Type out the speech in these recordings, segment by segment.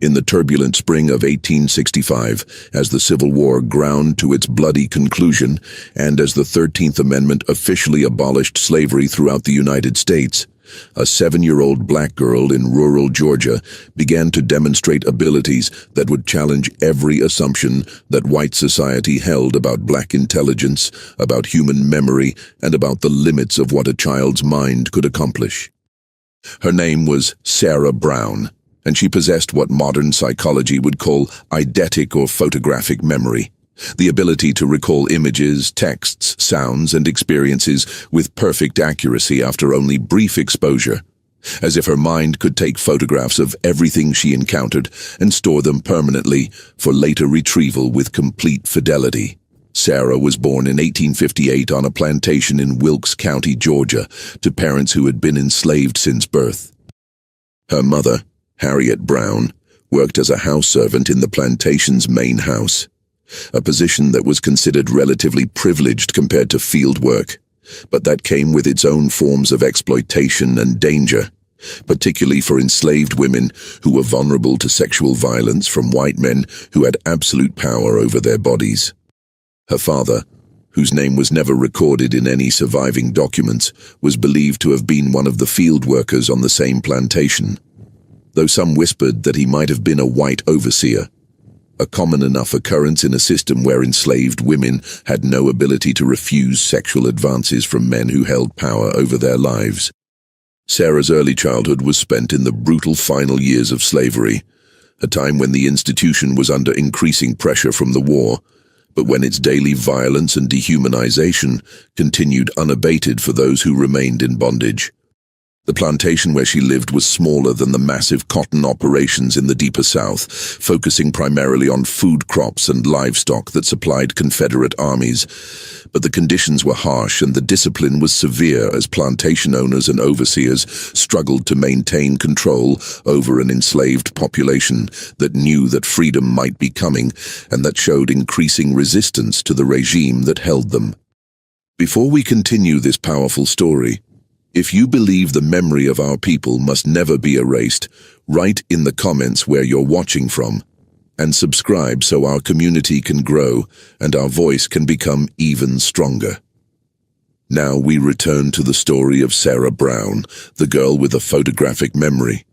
In the turbulent spring of 1865, as the Civil War ground to its bloody conclusion, and as the 13th Amendment officially abolished slavery throughout the United States, a 7-year-old black girl in rural Georgia began to demonstrate abilities that would challenge every assumption that white society held about black intelligence, about human memory, and about the limits of what a child's mind could accomplish. Her name was Sarah Brown, and she possessed what modern psychology would call eidetic or photographic memory, the ability to recall images, texts, sounds, and experiences with perfect accuracy after only brief exposure, as if her mind could take photographs of everything she encountered and store them permanently for later retrieval with complete fidelity. Sarah was born in 1858 on a plantation in Wilkes County, Georgia, to parents who had been enslaved since birth. Her mother, Harriet Brown, worked as a house servant in the plantation's main house, a position that was considered relatively privileged compared to field work, but that came with its own forms of exploitation and danger, particularly for enslaved women who were vulnerable to sexual violence from white men who had absolute power over their bodies. Her father, whose name was never recorded in any surviving documents, was believed to have been one of the field workers on the same plantation, though some whispered that he might have been a white overseer, a common enough occurrence in a system where enslaved women had no ability to refuse sexual advances from men who held power over their lives. Sarah's early childhood was spent in the brutal final years of slavery, a time when the institution was under increasing pressure from the war, but when its daily violence and dehumanization continued unabated for those who remained in bondage. The plantation where she lived was smaller than the massive cotton operations in the deeper South, focusing primarily on food crops and livestock that supplied Confederate armies. But the conditions were harsh and the discipline was severe as plantation owners and overseers struggled to maintain control over an enslaved population that knew that freedom might be coming and that showed increasing resistance to the regime that held them. Before we continue this powerful story, if you believe the memory of our people must never be erased, write in the comments where you're watching from, and subscribe so our community can grow and our voice can become even stronger. Now we return to the story of Sarah Brown, the girl with a photographic memory.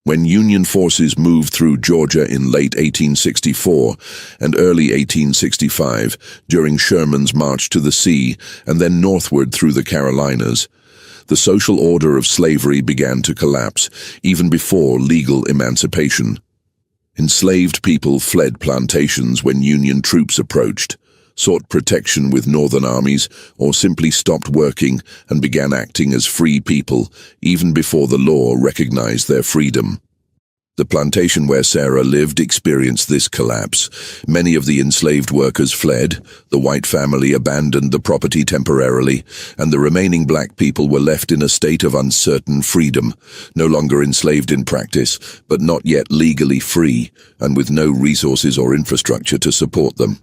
When Union forces moved through Georgia in late 1864 and early 1865 during Sherman's march to the sea and then northward through the Carolinas, the social order of slavery began to collapse, even before legal emancipation. Enslaved people fled plantations when Union troops approached, sought protection with Northern armies, or simply stopped working and began acting as free people, even before the law recognized their freedom. The plantation where Sarah lived experienced this collapse. Many of the enslaved workers fled, the white family abandoned the property temporarily, and the remaining black people were left in a state of uncertain freedom, no longer enslaved in practice, but not yet legally free, and with no resources or infrastructure to support them.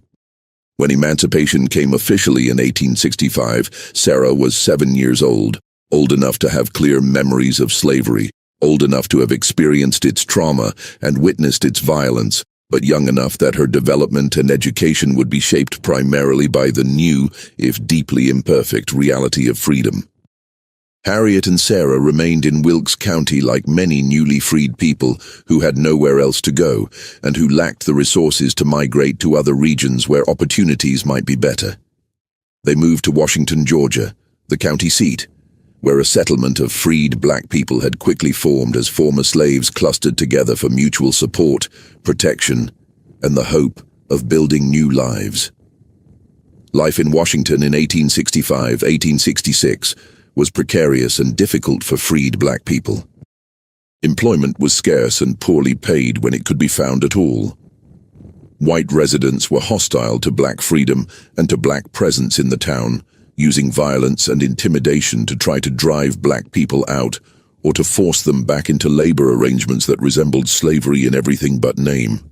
When emancipation came officially in 1865, Sarah was 7 years old enough to have clear memories of slavery, old enough to have experienced its trauma and witnessed its violence, but young enough that her development and education would be shaped primarily by the new, if deeply imperfect, reality of freedom. Harriet and Sarah remained in Wilkes County like many newly freed people who had nowhere else to go and who lacked the resources to migrate to other regions where opportunities might be better. They moved to Washington, Georgia, the county seat, where a settlement of freed black people had quickly formed as former slaves clustered together for mutual support, protection, and the hope of building new lives. Life in Washington in 1865-1866 was precarious and difficult for freed black people. Employment was scarce and poorly paid when it could be found at all. White residents were hostile to black freedom and to black presence in the town, using violence and intimidation to try to drive black people out or to force them back into labor arrangements that resembled slavery in everything but name.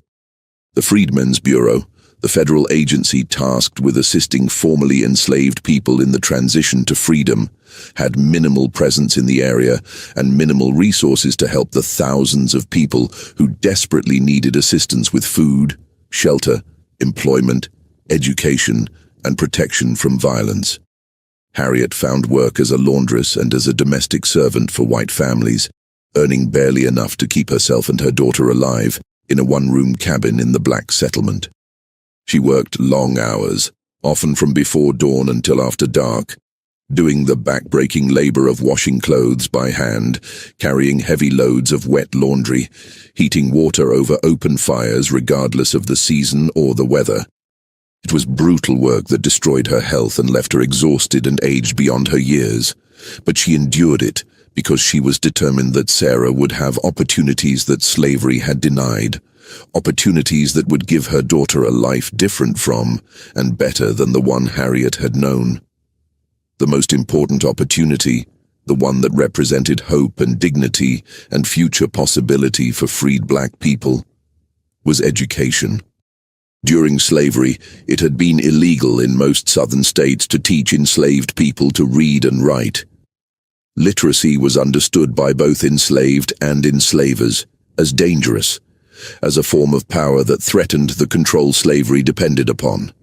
The Freedmen's Bureau, the federal agency tasked with assisting formerly enslaved people in the transition to freedom, had minimal presence in the area and minimal resources to help the thousands of people who desperately needed assistance with food, shelter, employment, education, and protection from violence. Harriet found work as a laundress and as a domestic servant for white families, earning barely enough to keep herself and her daughter alive in a one-room cabin in the black settlement. She worked long hours, often from before dawn until after dark, doing the back-breaking labor of washing clothes by hand, carrying heavy loads of wet laundry, heating water over open fires regardless of the season or the weather. It was brutal work that destroyed her health and left her exhausted and aged beyond her years, but she endured it because she was determined that Sarah would have opportunities that slavery had denied, opportunities that would give her daughter a life different from and better than the one Harriet had known. The most important opportunity, the one that represented hope and dignity and future possibility for freed black people, was education. During slavery, it had been illegal in most southern states to teach enslaved people to read and write. Literacy was understood by both enslaved and enslavers as dangerous, as a form of power that threatened the control slavery depended upon.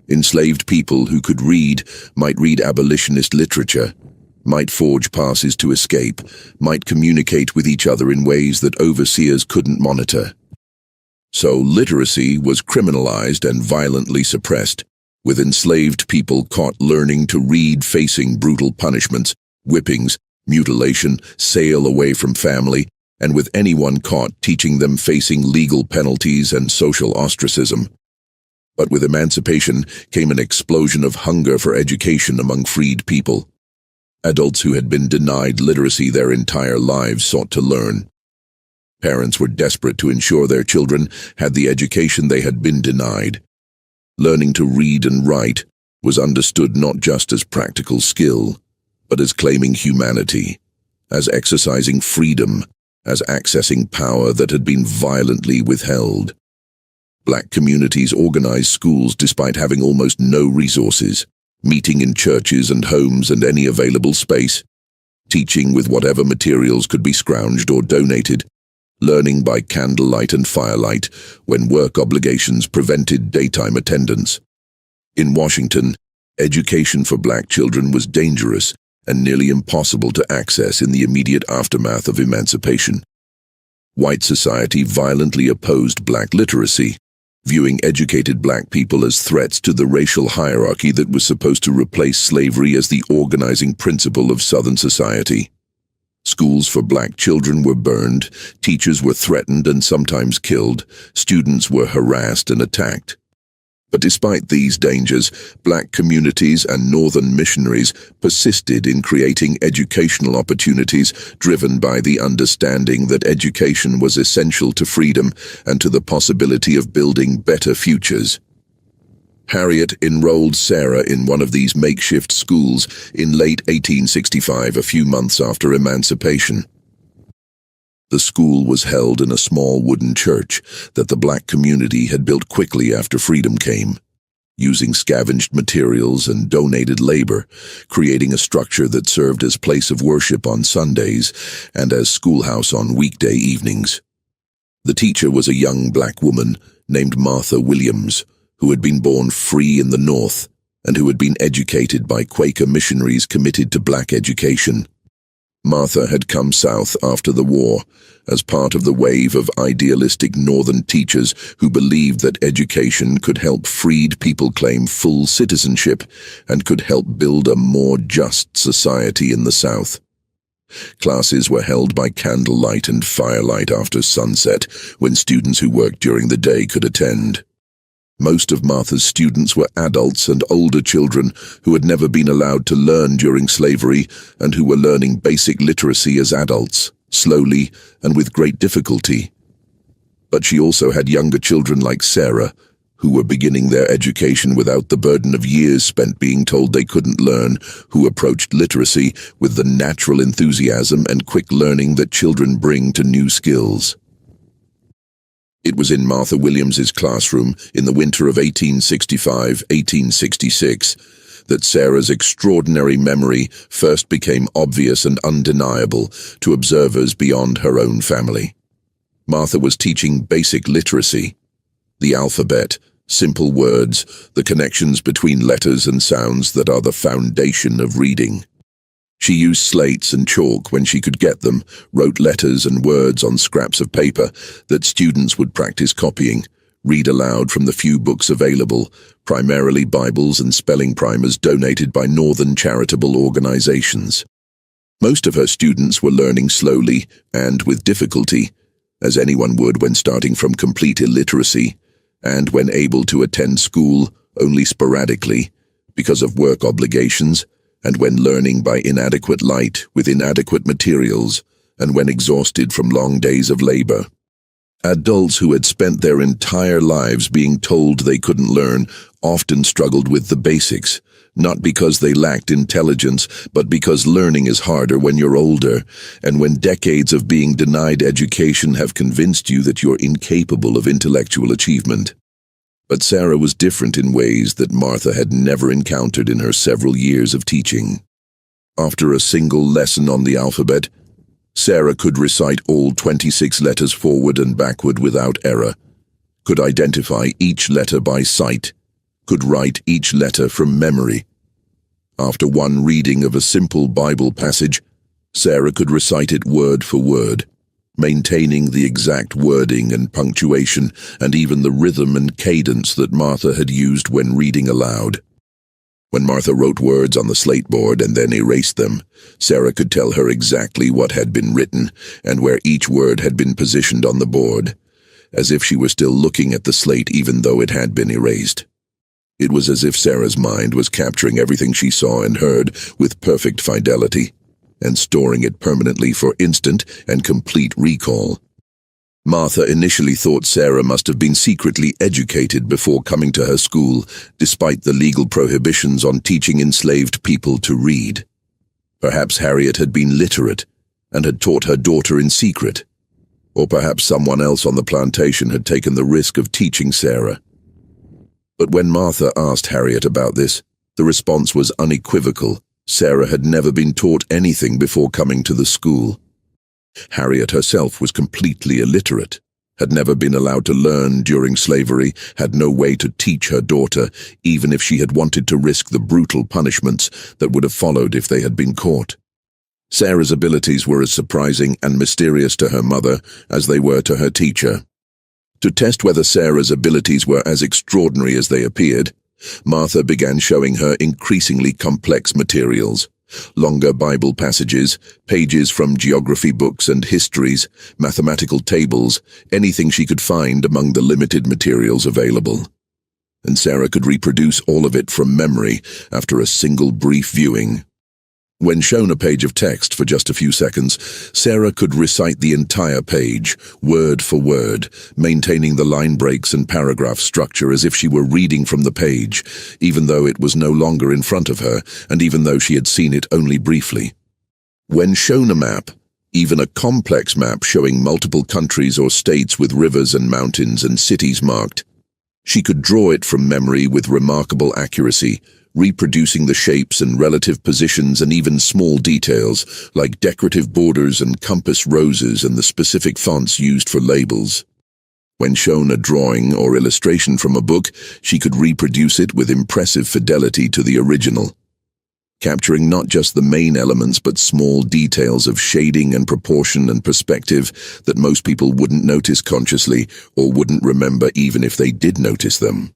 Enslaved people who could read might read abolitionist literature, might forge passes to escape, might communicate with each other in ways that overseers couldn't monitor. So literacy was criminalized and violently suppressed, with enslaved people caught learning to read facing brutal punishments, whippings, mutilation, sale away from family, and with anyone caught teaching them facing legal penalties and social ostracism. But with emancipation came an explosion of hunger for education among freed people. Adults who had been denied literacy their entire lives sought to learn. Parents were desperate to ensure their children had the education they had been denied. Learning to read and write was understood not just as practical skill, but as claiming humanity, as exercising freedom, as accessing power that had been violently withheld. Black communities organized schools despite having almost no resources, meeting in churches and homes and any available space, teaching with whatever materials could be scrounged or donated, learning by candlelight and firelight when work obligations prevented daytime attendance. In Washington, education for black children was dangerous and nearly impossible to access in the immediate aftermath of emancipation. White society violently opposed black literacy, viewing educated black people as threats to the racial hierarchy that was supposed to replace slavery as the organizing principle of Southern society. Schools for black children were burned, teachers were threatened and sometimes killed, students were harassed and attacked. But despite these dangers, black communities and northern missionaries persisted in creating educational opportunities driven by the understanding that education was essential to freedom and to the possibility of building better futures. Harriet enrolled Sarah in one of these makeshift schools in late 1865, a few months after emancipation. The school was held in a small wooden church that the black community had built quickly after freedom came, using scavenged materials and donated labor, creating a structure that served as place of worship on Sundays and as schoolhouse on weekday evenings. The teacher was a young black woman named Martha Williams, who had been born free in the North and who had been educated by Quaker missionaries committed to black education. Martha had come south after the war as part of the wave of idealistic northern teachers who believed that education could help freed people claim full citizenship and could help build a more just society in the South. Classes were held by candlelight and firelight after sunset, when students who worked during the day could attend. Most of Martha's students were adults and older children who had never been allowed to learn during slavery and who were learning basic literacy as adults, slowly and with great difficulty. But she also had younger children like Sarah, who were beginning their education without the burden of years spent being told they couldn't learn, who approached literacy with the natural enthusiasm and quick learning that children bring to new skills. It was in Martha Williams's classroom in the winter of 1865-1866 that Sarah's extraordinary memory first became obvious and undeniable to observers beyond her own family. Martha was teaching basic literacy, the alphabet, simple words, the connections between letters and sounds that are the foundation of reading. She used slates and chalk when she could get them, wrote letters and words on scraps of paper that students would practice copying, read aloud from the few books available, primarily Bibles and spelling primers donated by Northern charitable organizations. Most of her students were learning slowly and with difficulty, as anyone would when starting from complete illiteracy, and when able to attend school only sporadically because of work obligations, and when learning by inadequate light with inadequate materials, and when exhausted from long days of labor. Adults who had spent their entire lives being told they couldn't learn often struggled with the basics, not because they lacked intelligence, but because learning is harder when you're older, and when decades of being denied education have convinced you that you're incapable of intellectual achievement. But Sarah was different in ways that Martha had never encountered in her several years of teaching. After a single lesson on the alphabet, Sarah could recite all 26 letters forward and backward without error, could identify each letter by sight, could write each letter from memory. After one reading of a simple Bible passage, Sarah could recite it word for word, maintaining the exact wording and punctuation and even the rhythm and cadence that Martha had used when reading aloud. When Martha wrote words on the slate board and then erased them, Sarah could tell her exactly what had been written and where each word had been positioned on the board, as if she were still looking at the slate even though it had been erased. It was as if Sarah's mind was capturing everything she saw and heard with perfect fidelity, and storing it permanently for instant and complete recall. Martha initially thought Sarah must have been secretly educated before coming to her school, despite the legal prohibitions on teaching enslaved people to read. Perhaps Harriet had been literate and had taught her daughter in secret, or perhaps someone else on the plantation had taken the risk of teaching Sarah. But when Martha asked Harriet about this, the response was unequivocal. Sarah had never been taught anything before coming to the school. Harriet herself was completely illiterate, had never been allowed to learn during slavery, had no way to teach her daughter, even if she had wanted to risk the brutal punishments that would have followed if they had been caught. Sarah's abilities were as surprising and mysterious to her mother as they were to her teacher. To test whether Sarah's abilities were as extraordinary as they appeared, Martha began showing her increasingly complex materials, longer Bible passages, pages from geography books and histories, mathematical tables, anything she could find among the limited materials available. And Sarah could reproduce all of it from memory after a single brief viewing. When shown a page of text for just a few seconds, Sarah could recite the entire page, word for word, maintaining the line breaks and paragraph structure as if she were reading from the page, even though it was no longer in front of her, and even though she had seen it only briefly. When shown a map, even a complex map showing multiple countries or states with rivers and mountains and cities marked, she could draw it from memory with remarkable accuracy, reproducing the shapes and relative positions and even small details, like decorative borders and compass roses and the specific fonts used for labels. When shown a drawing or illustration from a book, she could reproduce it with impressive fidelity to the original, capturing not just the main elements but small details of shading and proportion and perspective that most people wouldn't notice consciously or wouldn't remember even if they did notice them.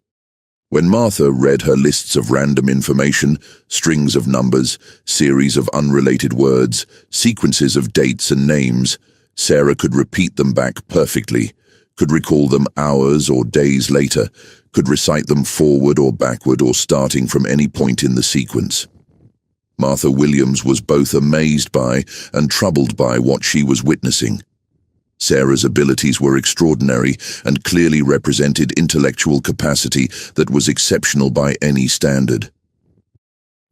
When Martha read her lists of random information, strings of numbers, series of unrelated words, sequences of dates and names, Sarah could repeat them back perfectly, could recall them hours or days later, could recite them forward or backward or starting from any point in the sequence. Martha Williams was both amazed by and troubled by what she was witnessing. Sarah's abilities were extraordinary and clearly represented intellectual capacity that was exceptional by any standard.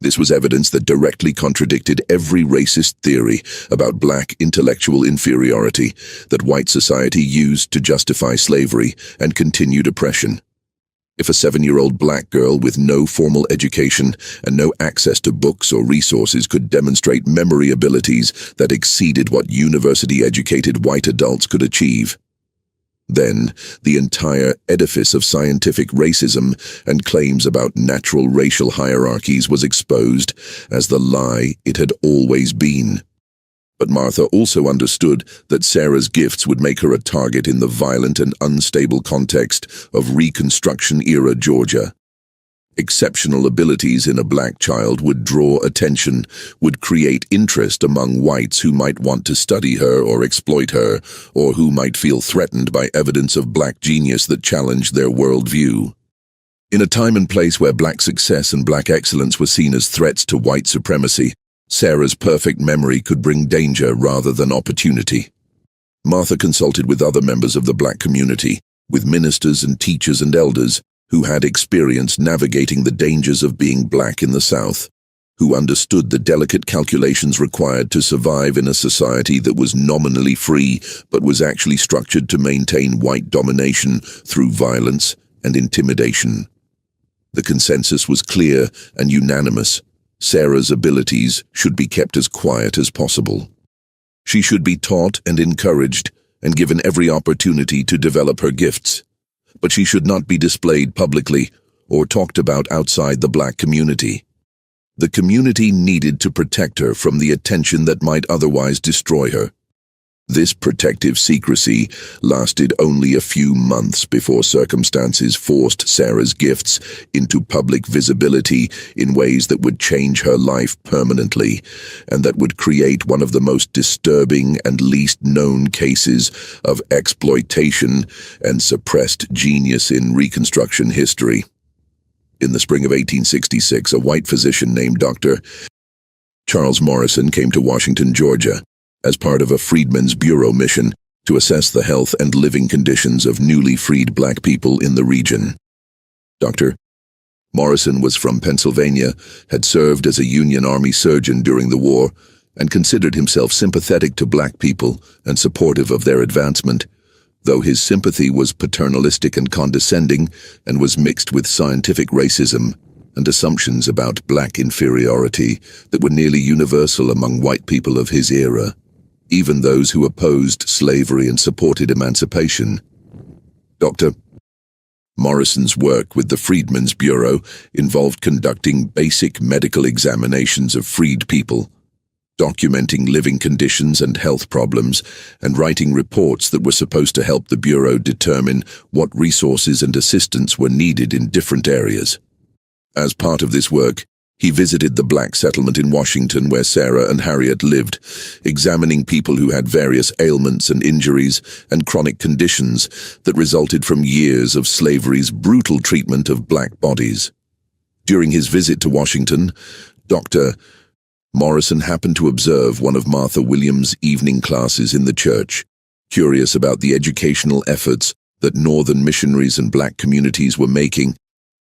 This was evidence that directly contradicted every racist theory about black intellectual inferiority that white society used to justify slavery and continued oppression. If a 7-year-old black girl with no formal education and no access to books or resources could demonstrate memory abilities that exceeded what university-educated white adults could achieve, then the entire edifice of scientific racism and claims about natural racial hierarchies was exposed as the lie it had always been. But Martha also understood that Sarah's gifts would make her a target in the violent and unstable context of Reconstruction-era Georgia. Exceptional abilities in a black child would draw attention, would create interest among whites who might want to study her or exploit her, or who might feel threatened by evidence of black genius that challenged their worldview. In a time and place where black success and black excellence were seen as threats to white supremacy, Sarah's perfect memory could bring danger rather than opportunity. Martha consulted with other members of the black community, with ministers and teachers and elders, who had experience navigating the dangers of being black in the South, who understood the delicate calculations required to survive in a society that was nominally free but was actually structured to maintain white domination through violence and intimidation. The consensus was clear and unanimous. Sarah's abilities should be kept as quiet as possible. She should be taught and encouraged and given every opportunity to develop her gifts. But she should not be displayed publicly or talked about outside the black community. The community needed to protect her from the attention that might otherwise destroy her. This protective secrecy lasted only a few months before circumstances forced Sarah's gifts into public visibility in ways that would change her life permanently, and that would create one of the most disturbing and least known cases of exploitation and suppressed genius in Reconstruction history. In the spring of 1866, a white physician named Dr. Charles Morrison came to Washington, Georgia, as part of a Freedmen's Bureau mission to assess the health and living conditions of newly freed black people in the region. Dr. Morrison was from Pennsylvania, had served as a Union Army surgeon during the war, and considered himself sympathetic to black people and supportive of their advancement, though his sympathy was paternalistic and condescending and was mixed with scientific racism and assumptions about black inferiority that were nearly universal among white people of his era, even those who opposed slavery and supported emancipation. Dr. Morrison's work with the Freedmen's Bureau involved conducting basic medical examinations of freed people, documenting living conditions and health problems, and writing reports that were supposed to help the Bureau determine what resources and assistance were needed in different areas. As part of this work, he visited the black settlement in Washington where Sarah and Harriet lived, examining people who had various ailments and injuries and chronic conditions that resulted from years of slavery's brutal treatment of black bodies. During his visit to Washington, Dr. Morrison happened to observe one of Martha Williams' evening classes in the church, curious about the educational efforts that Northern missionaries and black communities were making,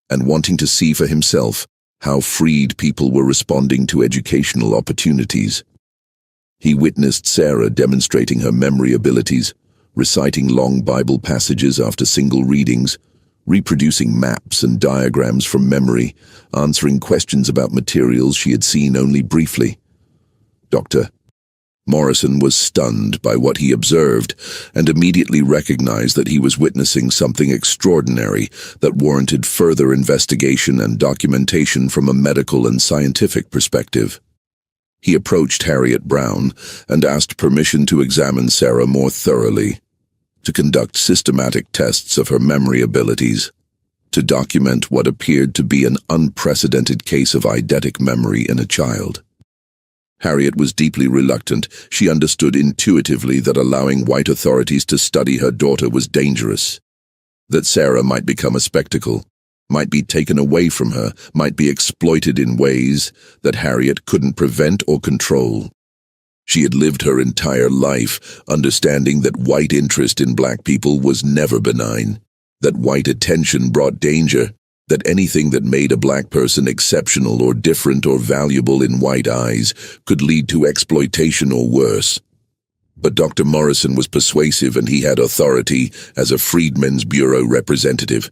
and wanting to see for himself how freed people were responding to educational opportunities. He witnessed Sarah demonstrating her memory abilities, reciting long Bible passages after single readings, reproducing maps and diagrams from memory, answering questions about materials she had seen only briefly. Dr. Morrison was stunned by what he observed and immediately recognized that he was witnessing something extraordinary that warranted further investigation and documentation from a medical and scientific perspective. He approached Harriet Brown and asked permission to examine Sarah more thoroughly, to conduct systematic tests of her memory abilities, to document what appeared to be an unprecedented case of eidetic memory in a child. Harriet was deeply reluctant. She understood intuitively that allowing white authorities to study her daughter was dangerous, that Sarah might become a spectacle, might be taken away from her, might be exploited in ways that Harriet couldn't prevent or control. She had lived her entire life understanding that white interest in black people was never benign, that white attention brought danger, that anything that made a black person exceptional or different or valuable in white eyes could lead to exploitation or worse. But Dr. Morrison was persuasive, and he had authority as a Freedmen's Bureau representative.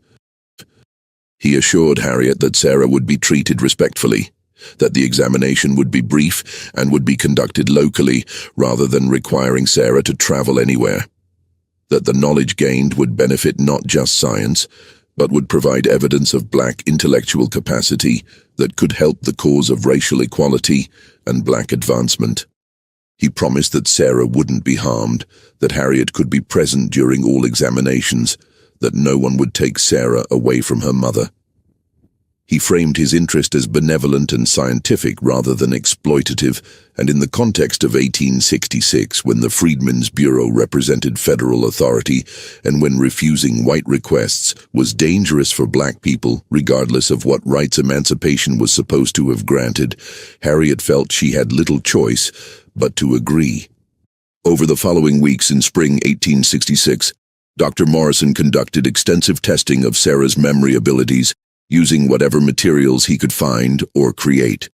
He assured Harriet that Sarah would be treated respectfully, that the examination would be brief and would be conducted locally rather than requiring Sarah to travel anywhere, that the knowledge gained would benefit not just science, but would provide evidence of black intellectual capacity that could help the cause of racial equality and black advancement. He promised that Sarah wouldn't be harmed, that Harriet could be present during all examinations, that no one would take Sarah away from her mother. He framed his interest as benevolent and scientific rather than exploitative, and in the context of 1866, when the Freedmen's Bureau represented federal authority and when refusing white requests was dangerous for black people, regardless of what rights emancipation was supposed to have granted, Harriet felt she had little choice but to agree. Over the following weeks in spring 1866, Dr. Morrison conducted extensive testing of Sarah's memory abilities, using whatever materials he could find or create.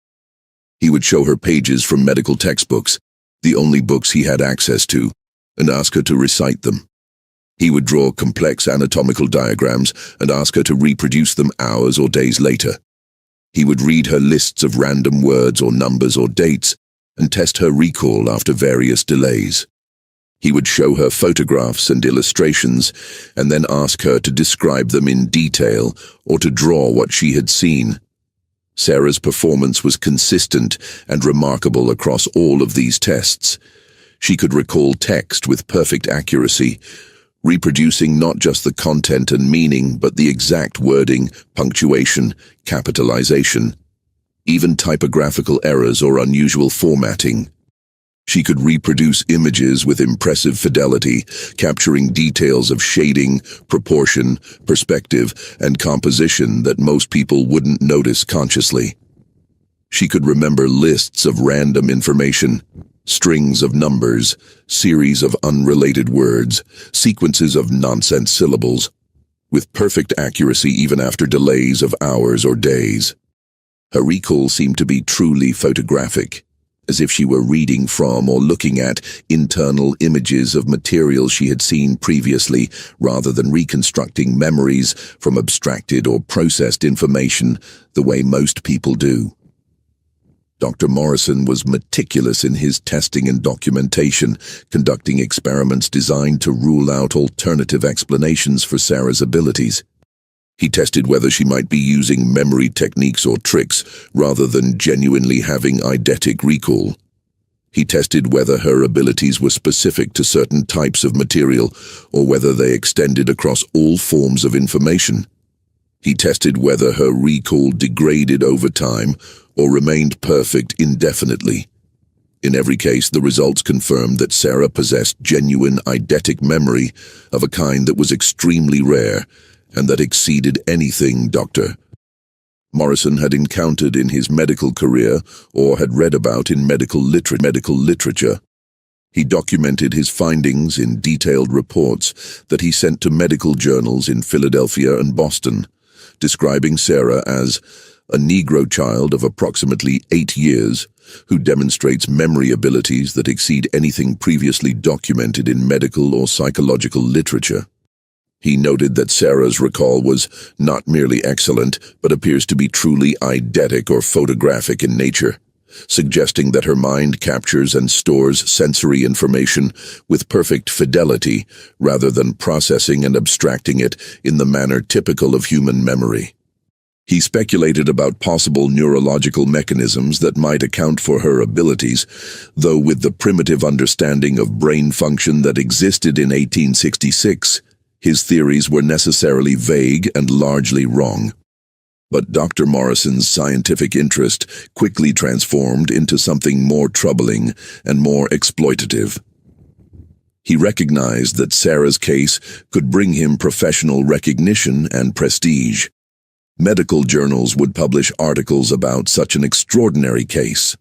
He would show her pages from medical textbooks, the only books he had access to, and ask her to recite them. He would draw complex anatomical diagrams and ask her to reproduce them hours or days later. He would read her lists of random words or numbers or dates and test her recall after various delays. He would show her photographs and illustrations and then ask her to describe them in detail or to draw what she had seen. Sarah's performance was consistent and remarkable across all of these tests. She could recall text with perfect accuracy, reproducing not just the content and meaning, but the exact wording, punctuation, capitalization, even typographical errors or unusual formatting. She could reproduce images with impressive fidelity, capturing details of shading, proportion, perspective, and composition that most people wouldn't notice consciously. She could remember lists of random information, strings of numbers, series of unrelated words, sequences of nonsense syllables, with perfect accuracy even after delays of hours or days. Her recall seemed to be truly photographic, as if she were reading from or looking at internal images of material she had seen previously, rather than reconstructing memories from abstracted or processed information the way most people do. Dr. Morrison was meticulous in his testing and documentation, conducting experiments designed to rule out alternative explanations for Sarah's abilities. He tested whether she might be using memory techniques or tricks rather than genuinely having eidetic recall. He tested whether her abilities were specific to certain types of material or whether they extended across all forms of information. He tested whether her recall degraded over time or remained perfect indefinitely. In every case, the results confirmed that Sarah possessed genuine eidetic memory of a kind that was extremely rare and that exceeded anything Dr. Morrison had encountered in his medical career or had read about in medical literature. He documented his findings in detailed reports that he sent to medical journals in Philadelphia and Boston, describing Sarah as a Negro child of approximately 8 years who demonstrates memory abilities that exceed anything previously documented in medical or psychological literature. He noted that Sarah's recall was not merely excellent, but appears to be truly eidetic or photographic in nature, suggesting that her mind captures and stores sensory information with perfect fidelity rather than processing and abstracting it in the manner typical of human memory. He speculated about possible neurological mechanisms that might account for her abilities, though with the primitive understanding of brain function that existed in 1866, his theories were necessarily vague and largely wrong. But Dr. Morrison's scientific interest quickly transformed into something more troubling and more exploitative. He recognized that Sarah's case could bring him professional recognition and prestige. Medical journals would publish articles about such an extraordinary case.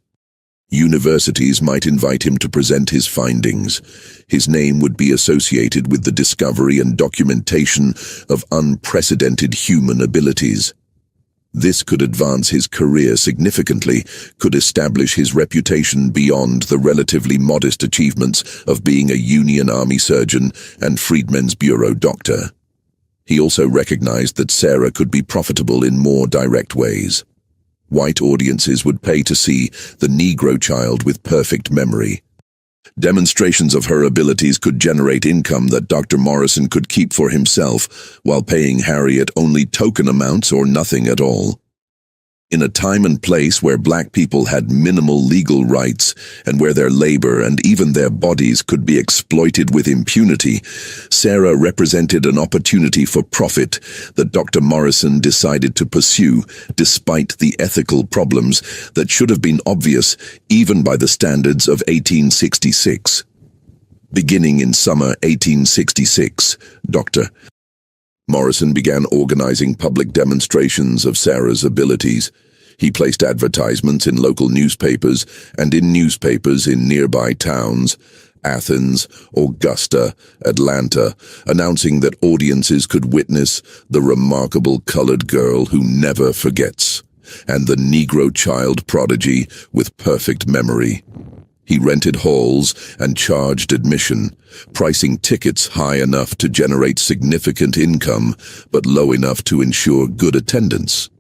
Universities might invite him to present his findings. His name would be associated with the discovery and documentation of unprecedented human abilities. This could advance his career significantly, could establish his reputation beyond the relatively modest achievements of being a Union Army surgeon and Freedmen's Bureau doctor. He also recognized that Sarah could be profitable in more direct ways. White audiences would pay to see the Negro child with perfect memory. Demonstrations of her abilities could generate income that Dr. Morrison could keep for himself, while paying Harriet only token amounts or nothing at all. In a time and place where black people had minimal legal rights and where their labor and even their bodies could be exploited with impunity, Sarah represented an opportunity for profit that Dr. Morrison decided to pursue despite the ethical problems that should have been obvious even by the standards of 1866. Beginning in summer 1866, Dr. Morrison began organizing public demonstrations of Sarah's abilities. He placed advertisements in local newspapers and in newspapers in nearby towns, Athens, Augusta, Atlanta, announcing that audiences could witness the remarkable colored girl who never forgets, and the Negro child prodigy with perfect memory. He rented halls and charged admission, pricing tickets high enough to generate significant income, but low enough to ensure good attendance.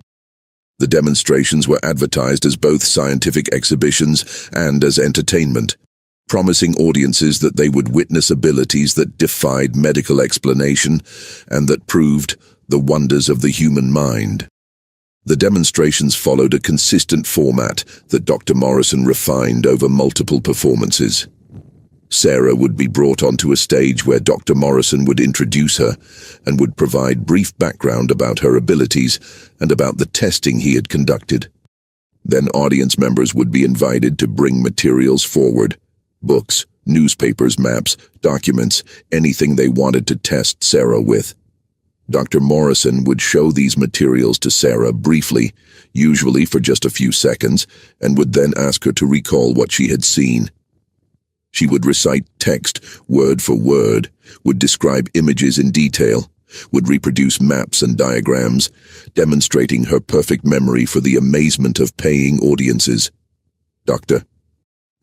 The demonstrations were advertised as both scientific exhibitions and as entertainment, promising audiences that they would witness abilities that defied medical explanation and that proved the wonders of the human mind. The demonstrations followed a consistent format that Dr. Morrison refined over multiple performances. Sarah would be brought onto a stage where Dr. Morrison would introduce her and would provide brief background about her abilities and about the testing he had conducted. Then audience members would be invited to bring materials forward: books, newspapers, maps, documents, anything they wanted to test Sarah with. Dr. Morrison would show these materials to Sarah briefly, usually for just a few seconds, and would then ask her to recall what she had seen. She would recite text word for word, would describe images in detail, would reproduce maps and diagrams, demonstrating her perfect memory for the amazement of paying audiences. Dr.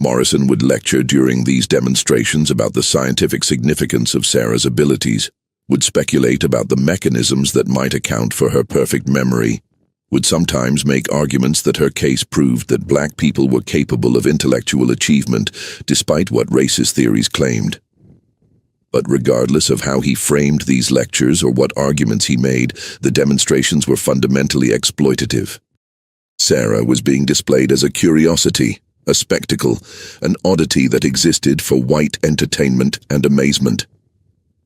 Morrison would lecture during these demonstrations about the scientific significance of Sarah's abilities, would speculate about the mechanisms that might account for her perfect memory, would sometimes make arguments that her case proved that black people were capable of intellectual achievement despite what racist theories claimed. But regardless of how he framed these lectures or what arguments he made, the demonstrations were fundamentally exploitative. Sarah was being displayed as a curiosity, a spectacle, an oddity that existed for white entertainment and amazement.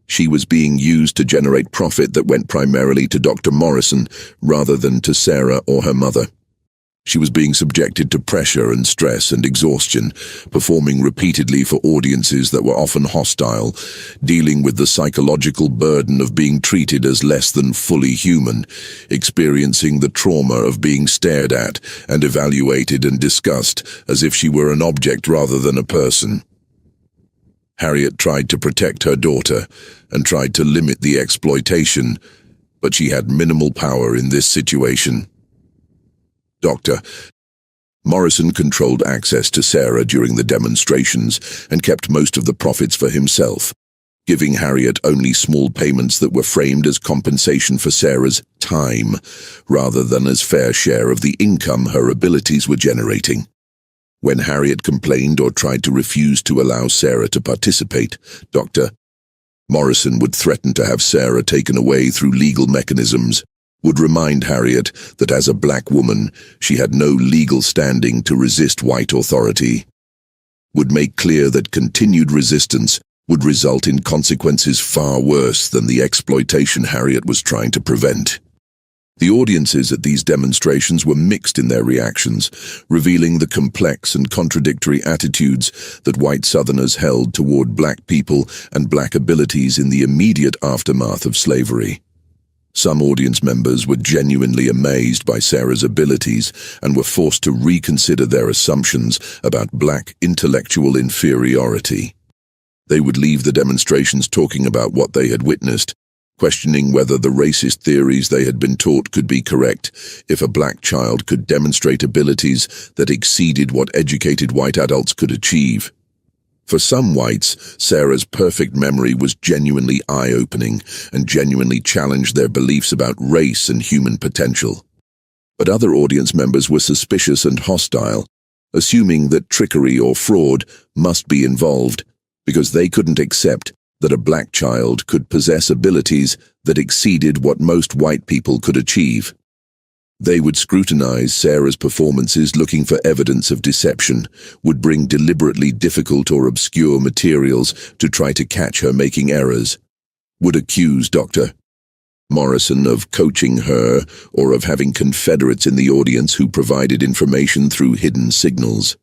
She was being used to generate profit that went primarily to Dr. Morrison rather than to Sarah or her mother. She was being subjected to pressure and stress and exhaustion, performing repeatedly for audiences that were often hostile, dealing with the psychological burden of being treated as less than fully human, experiencing the trauma of being stared at and evaluated and discussed as if she were an object rather than a person. Harriet tried to protect her daughter and tried to limit the exploitation, but she had minimal power in this situation. Dr. Morrison controlled access to Sarah during the demonstrations and kept most of the profits for himself, giving Harriet only small payments that were framed as compensation for Sarah's time, rather than as fair share of the income her abilities were generating. When Harriet complained or tried to refuse to allow Sarah to participate, Dr. Morrison would threaten to have Sarah taken away through legal mechanisms, would remind Harriet that as a black woman, she had no legal standing to resist white authority, would make clear that continued resistance would result in consequences far worse than the exploitation Harriet was trying to prevent. The audiences at these demonstrations were mixed in their reactions, revealing the complex and contradictory attitudes that white Southerners held toward black people and black abilities in the immediate aftermath of slavery. Some audience members were genuinely amazed by Sarah's abilities and were forced to reconsider their assumptions about black intellectual inferiority. They would leave the demonstrations talking about what they had witnessed, questioning whether the racist theories they had been taught could be correct if a black child could demonstrate abilities that exceeded what educated white adults could achieve. For some whites, Sarah's perfect memory was genuinely eye-opening and genuinely challenged their beliefs about race and human potential. But other audience members were suspicious and hostile, assuming that trickery or fraud must be involved because they couldn't accept that a black child could possess abilities that exceeded what most white people could achieve. They would scrutinize Sarah's performances looking for evidence of deception, would bring deliberately difficult or obscure materials to try to catch her making errors, would accuse Dr. Morrison of coaching her or of having confederates in the audience who provided information through hidden signals.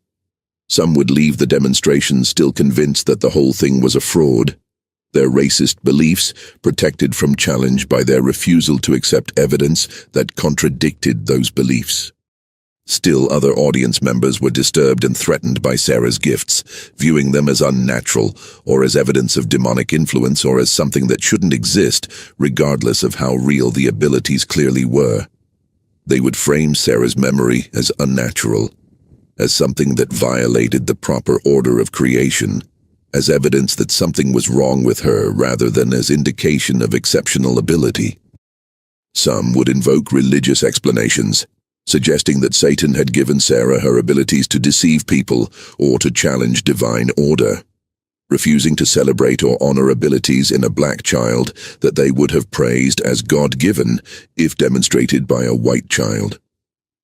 Some would leave the demonstration still convinced that the whole thing was a fraud, their racist beliefs protected from challenge by their refusal to accept evidence that contradicted those beliefs. Still, other audience members were disturbed and threatened by Sarah's gifts, viewing them as unnatural or as evidence of demonic influence or as something that shouldn't exist, regardless of how real the abilities clearly were. They would frame Sarah's memory as unnatural, as something that violated the proper order of creation, as evidence that something was wrong with her rather than as indication of exceptional ability. Some would invoke religious explanations, suggesting that Satan had given Sarah her abilities to deceive people or to challenge divine order, refusing to celebrate or honor abilities in a black child that they would have praised as God-given if demonstrated by a white child.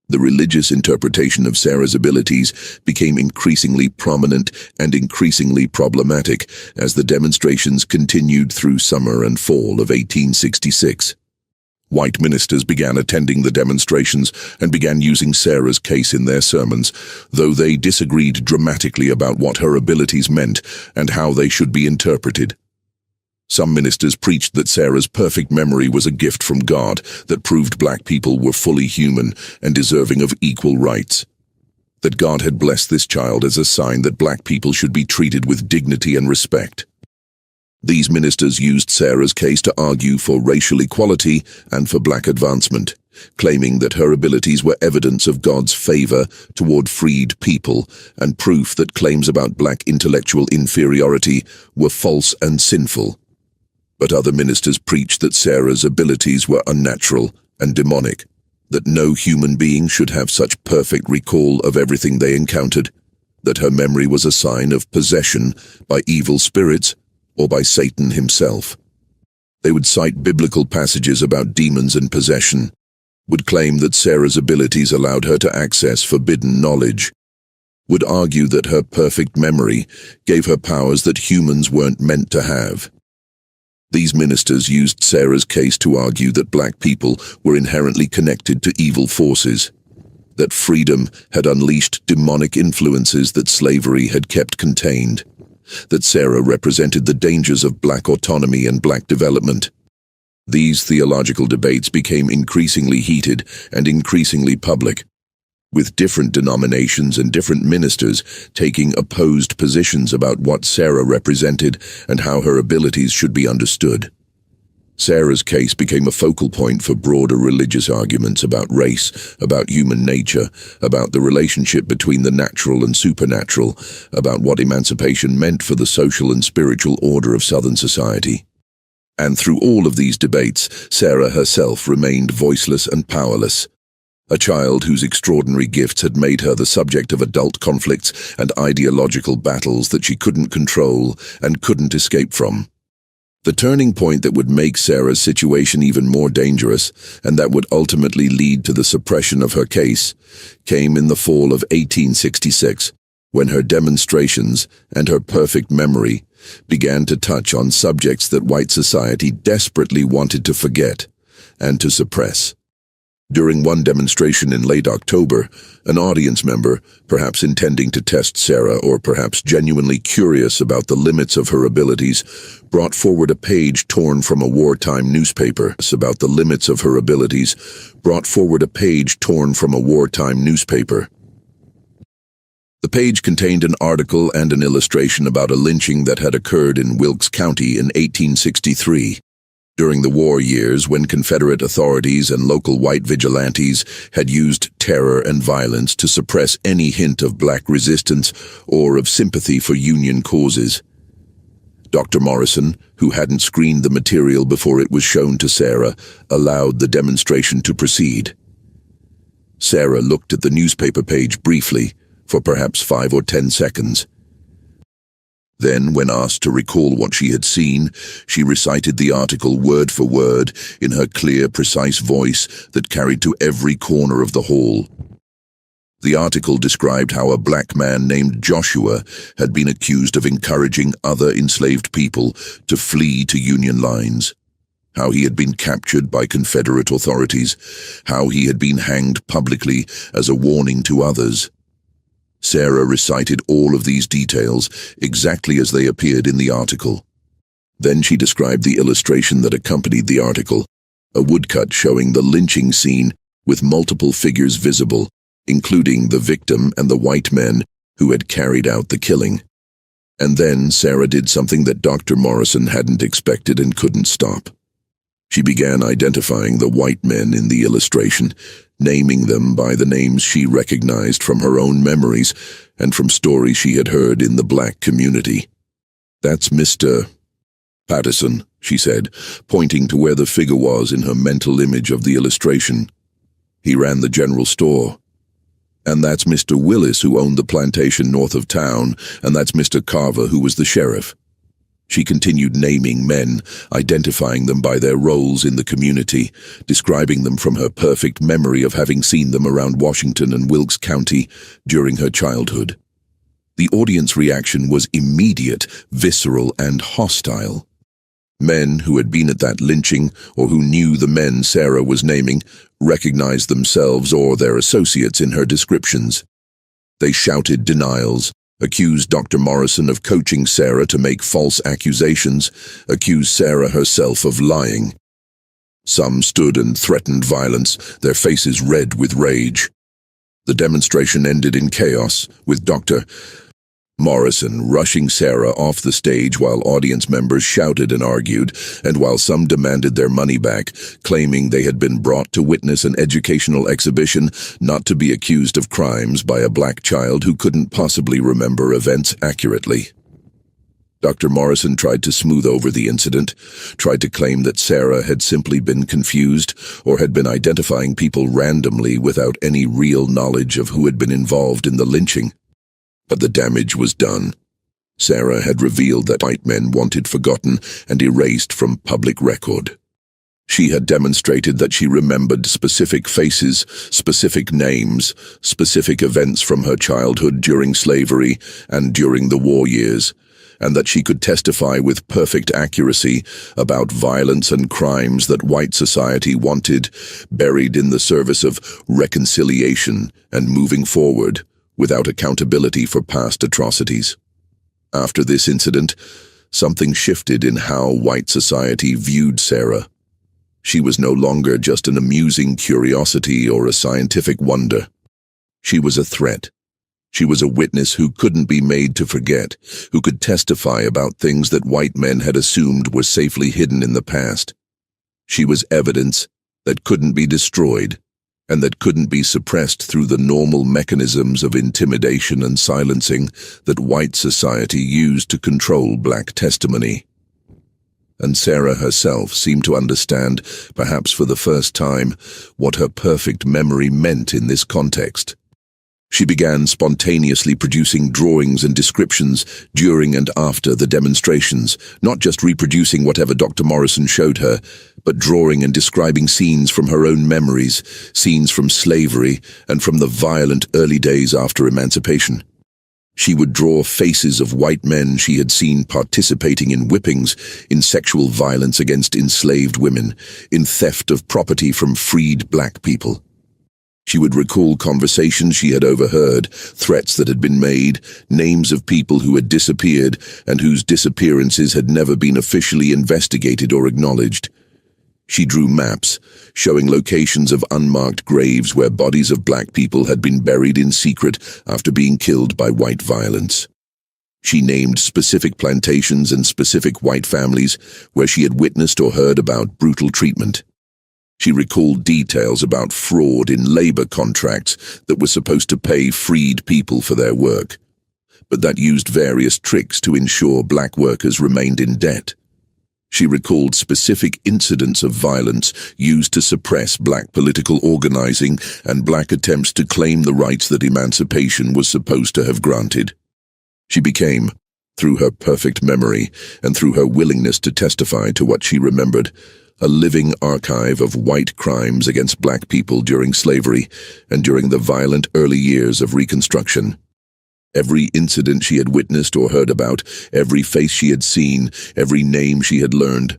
The religious interpretation of Sarah's abilities became increasingly prominent and increasingly problematic as the demonstrations continued through summer and fall of 1866. White ministers began attending the demonstrations and began using Sarah's case in their sermons, though they disagreed dramatically about what her abilities meant and how they should be interpreted. Some ministers preached that Sarah's perfect memory was a gift from God that proved black people were fully human and deserving of equal rights. That God had blessed this child as a sign that black people should be treated with dignity and respect. These ministers used Sarah's case to argue for racial equality and for black advancement, claiming that her abilities were evidence of God's favor toward freed people and proof that claims about black intellectual inferiority were false and sinful. But other ministers preached that Sarah's abilities were unnatural and demonic, that no human being should have such perfect recall of everything they encountered, that her memory was a sign of possession by evil spirits or by Satan himself. They would cite biblical passages about demons and possession, would claim that Sarah's abilities allowed her to access forbidden knowledge, would argue that her perfect memory gave her powers that humans weren't meant to have. These ministers used Sarah's case to argue that black people were inherently connected to evil forces, that freedom had unleashed demonic influences that slavery had kept contained, that Sarah represented the dangers of black autonomy and black development. These theological debates became increasingly heated and increasingly public, with different denominations and different ministers taking opposed positions about what Sarah represented and how her abilities should be understood. Sarah's case became a focal point for broader religious arguments about race, about human nature, about the relationship between the natural and supernatural, about what emancipation meant for the social and spiritual order of Southern society. And through all of these debates, Sarah herself remained voiceless and powerless, a child whose extraordinary gifts had made her the subject of adult conflicts and ideological battles that she couldn't control and couldn't escape from. The turning point that would make Sarah's situation even more dangerous, and that would ultimately lead to the suppression of her case, came in the fall of 1866, when her demonstrations and her perfect memory began to touch on subjects that white society desperately wanted to forget and to suppress. During one demonstration in late October, an audience member, perhaps intending to test Sarah or perhaps genuinely curious about the limits of her abilities, brought forward a page torn from a wartime newspaper. The page contained an article and an illustration about a lynching that had occurred in Wilkes County in 1863. During the war years, when Confederate authorities and local white vigilantes had used terror and violence to suppress any hint of black resistance or of sympathy for Union causes. Dr. Morrison, who hadn't screened the material before it was shown to Sarah, allowed the demonstration to proceed. Sarah looked at the newspaper page briefly, for perhaps 5 or 10 seconds. Then, when asked to recall what she had seen, she recited the article word for word in her clear, precise voice that carried to every corner of the hall. The article described how a black man named Joshua had been accused of encouraging other enslaved people to flee to Union lines, how he had been captured by Confederate authorities, how he had been hanged publicly as a warning to others. Sarah recited all of these details exactly as they appeared in the article. Then she described the illustration that accompanied the article, a woodcut showing the lynching scene with multiple figures visible, including the victim and the white men who had carried out the killing. And then Sarah did something that Dr. Morrison hadn't expected and couldn't stop. She began identifying the white men in the illustration, naming them by the names she recognized from her own memories and from stories she had heard in the black community. "That's Mr. Patterson," she said, pointing to where the figure was in her mental image of the illustration. "He ran the general store. And that's Mr. Willis, who owned the plantation north of town, and that's Mr. Carver, who was the sheriff." She continued naming men, identifying them by their roles in the community, describing them from her perfect memory of having seen them around Washington and Wilkes County during her childhood. The audience reaction was immediate, visceral, and hostile. Men who had been at that lynching, or who knew the men Sarah was naming, recognized themselves or their associates in her descriptions. They shouted denials, accused Dr. Morrison of coaching Sarah to make false accusations, accused Sarah herself of lying. Some stood and threatened violence, their faces red with rage. The demonstration ended in chaos, with Dr. Morrison rushing Sarah off the stage while audience members shouted and argued, and while some demanded their money back, claiming they had been brought to witness an educational exhibition, not to be accused of crimes by a black child who couldn't possibly remember events accurately. Dr. Morrison tried to smooth over the incident, tried to claim that Sarah had simply been confused or had been identifying people randomly without any real knowledge of who had been involved in the lynching. But the damage was done. Sarah had revealed that white men wanted forgotten and erased from public record. She had demonstrated that she remembered specific faces, specific names, specific events from her childhood during slavery and during the war years, and that she could testify with perfect accuracy about violence and crimes that white society wanted, buried in the service of reconciliation and moving forward, without accountability for past atrocities. After this incident, something shifted in how white society viewed Sarah. She was no longer just an amusing curiosity or a scientific wonder. She was a threat. She was a witness who couldn't be made to forget, who could testify about things that white men had assumed were safely hidden in the past. She was evidence that couldn't be destroyed, and that couldn't be suppressed through the normal mechanisms of intimidation and silencing that white society used to control black testimony. And Sarah herself seemed to understand, perhaps for the first time, what her perfect memory meant in this context. She began spontaneously producing drawings and descriptions during and after the demonstrations, not just reproducing whatever Dr. Morrison showed her, but drawing and describing scenes from her own memories, scenes from slavery and from the violent early days after emancipation. She would draw faces of white men she had seen participating in whippings, in sexual violence against enslaved women, in theft of property from freed black people. She would recall conversations she had overheard, threats that had been made, names of people who had disappeared and whose disappearances had never been officially investigated or acknowledged. She drew maps, showing locations of unmarked graves where bodies of black people had been buried in secret after being killed by white violence. She named specific plantations and specific white families where she had witnessed or heard about brutal treatment. She recalled details about fraud in labor contracts that were supposed to pay freed people for their work, but that used various tricks to ensure black workers remained in debt. She recalled specific incidents of violence used to suppress black political organizing and black attempts to claim the rights that emancipation was supposed to have granted. She became, through her perfect memory and through her willingness to testify to what she remembered, a living archive of white crimes against black people during slavery and during the violent early years of Reconstruction. Every incident she had witnessed or heard about, every face she had seen, every name she had learned,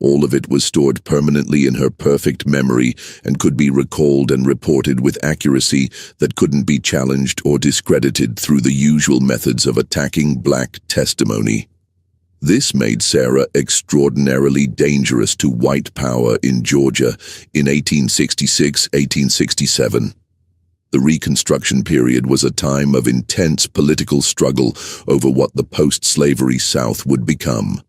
all of it was stored permanently in her perfect memory and could be recalled and reported with accuracy that couldn't be challenged or discredited through the usual methods of attacking black testimony. This made Sarah extraordinarily dangerous to white power in Georgia in 1866-1867. The Reconstruction period was a time of intense political struggle over what the post-slavery South would become.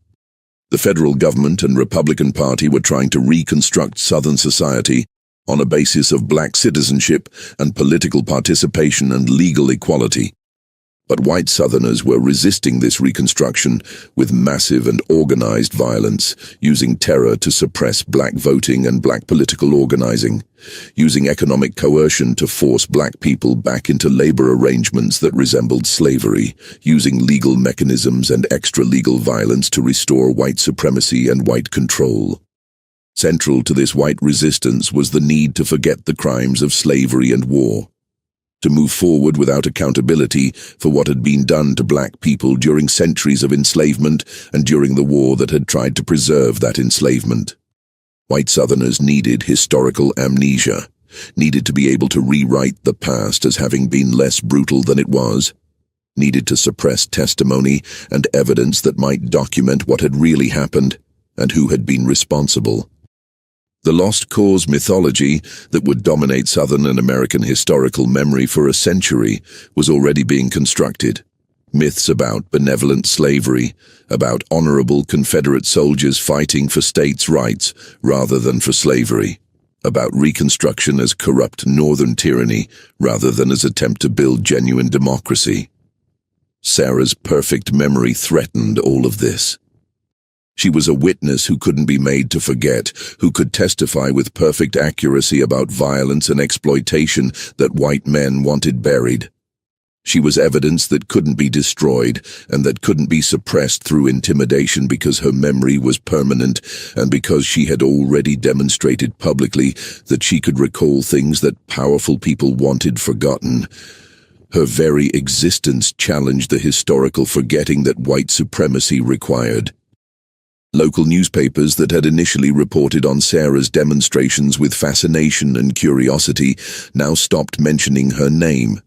The federal government and Republican Party were trying to reconstruct Southern society on a basis of black citizenship and political participation and legal equality. But white Southerners were resisting this reconstruction with massive and organized violence, using terror to suppress black voting and black political organizing, using economic coercion to force black people back into labor arrangements that resembled slavery, using legal mechanisms and extra-legal violence to restore white supremacy and white control. Central to this white resistance was the need to forget the crimes of slavery and war, to move forward without accountability for what had been done to black people during centuries of enslavement and during the war that had tried to preserve that enslavement. White Southerners needed historical amnesia, needed to be able to rewrite the past as having been less brutal than it was, needed to suppress testimony and evidence that might document what had really happened and who had been responsible. The lost cause mythology that would dominate Southern and American historical memory for a century was already being constructed. Myths about benevolent slavery, about honorable Confederate soldiers fighting for states' rights rather than for slavery, about Reconstruction as corrupt Northern tyranny rather than as attempt to build genuine democracy. Sarah's perfect memory threatened all of this. She was a witness who couldn't be made to forget, who could testify with perfect accuracy about violence and exploitation that white men wanted buried. She was evidence that couldn't be destroyed and that couldn't be suppressed through intimidation because her memory was permanent and because she had already demonstrated publicly that she could recall things that powerful people wanted forgotten. Her very existence challenged the historical forgetting that white supremacy required. Local newspapers that had initially reported on Sarah's demonstrations with fascination and curiosity now stopped mentioning her name.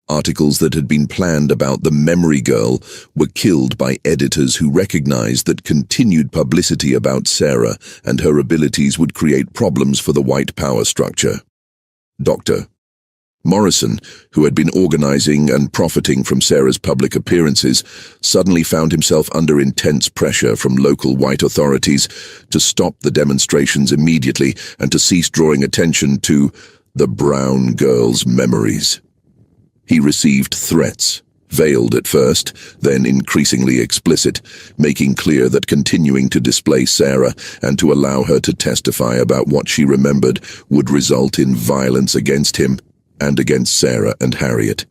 Articles that had been planned about the memory girl were killed by editors who recognized that continued publicity about Sarah and her abilities would create problems for the white power structure. Dr. Morrison, who had been organizing and profiting from Sarah's public appearances, suddenly found himself under intense pressure from local white authorities to stop the demonstrations immediately and to cease drawing attention to the brown girl's memories. He received threats, veiled at first, then increasingly explicit, making clear that continuing to display Sarah and to allow her to testify about what she remembered would result in violence against him and against Sarah and Harriet.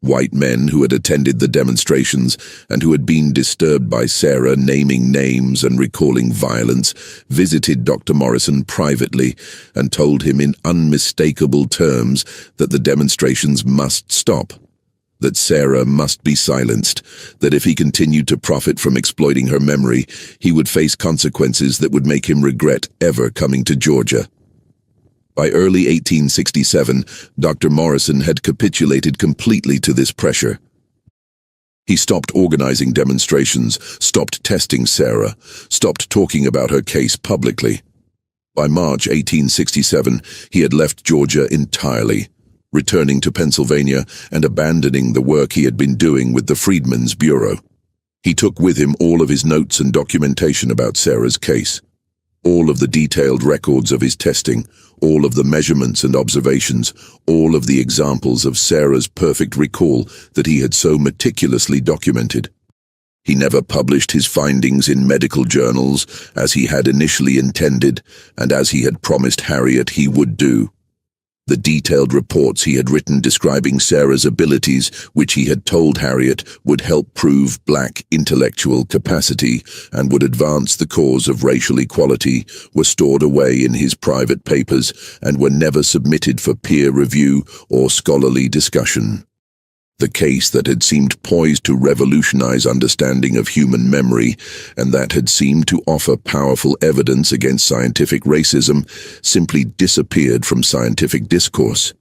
White men who had attended the demonstrations and who had been disturbed by Sarah naming names and recalling violence visited Dr. Morrison privately and told him in unmistakable terms that the demonstrations must stop, that Sarah must be silenced, that if he continued to profit from exploiting her memory, he would face consequences that would make him regret ever coming to Georgia. By early 1867, Dr. Morrison had capitulated completely to this pressure. He stopped organizing demonstrations, stopped testing Sarah, stopped talking about her case publicly. By March 1867, he had left Georgia entirely. returning to Pennsylvania and abandoning the work he had been doing with the Freedmen's Bureau. He took with him all of his notes and documentation about Sarah's case, all of the detailed records of his testing, all of the measurements and observations, all of the examples of Sarah's perfect recall that he had so meticulously documented. He never published his findings in medical journals as he had initially intended and as he had promised Harriet he would do. The detailed reports he had written describing Sarah's abilities, which he had told Harriet would help prove black intellectual capacity and would advance the cause of racial equality, were stored away in his private papers and were never submitted for peer review or scholarly discussion. The case that had seemed poised to revolutionize understanding of human memory and that had seemed to offer powerful evidence against scientific racism simply disappeared from scientific discourse,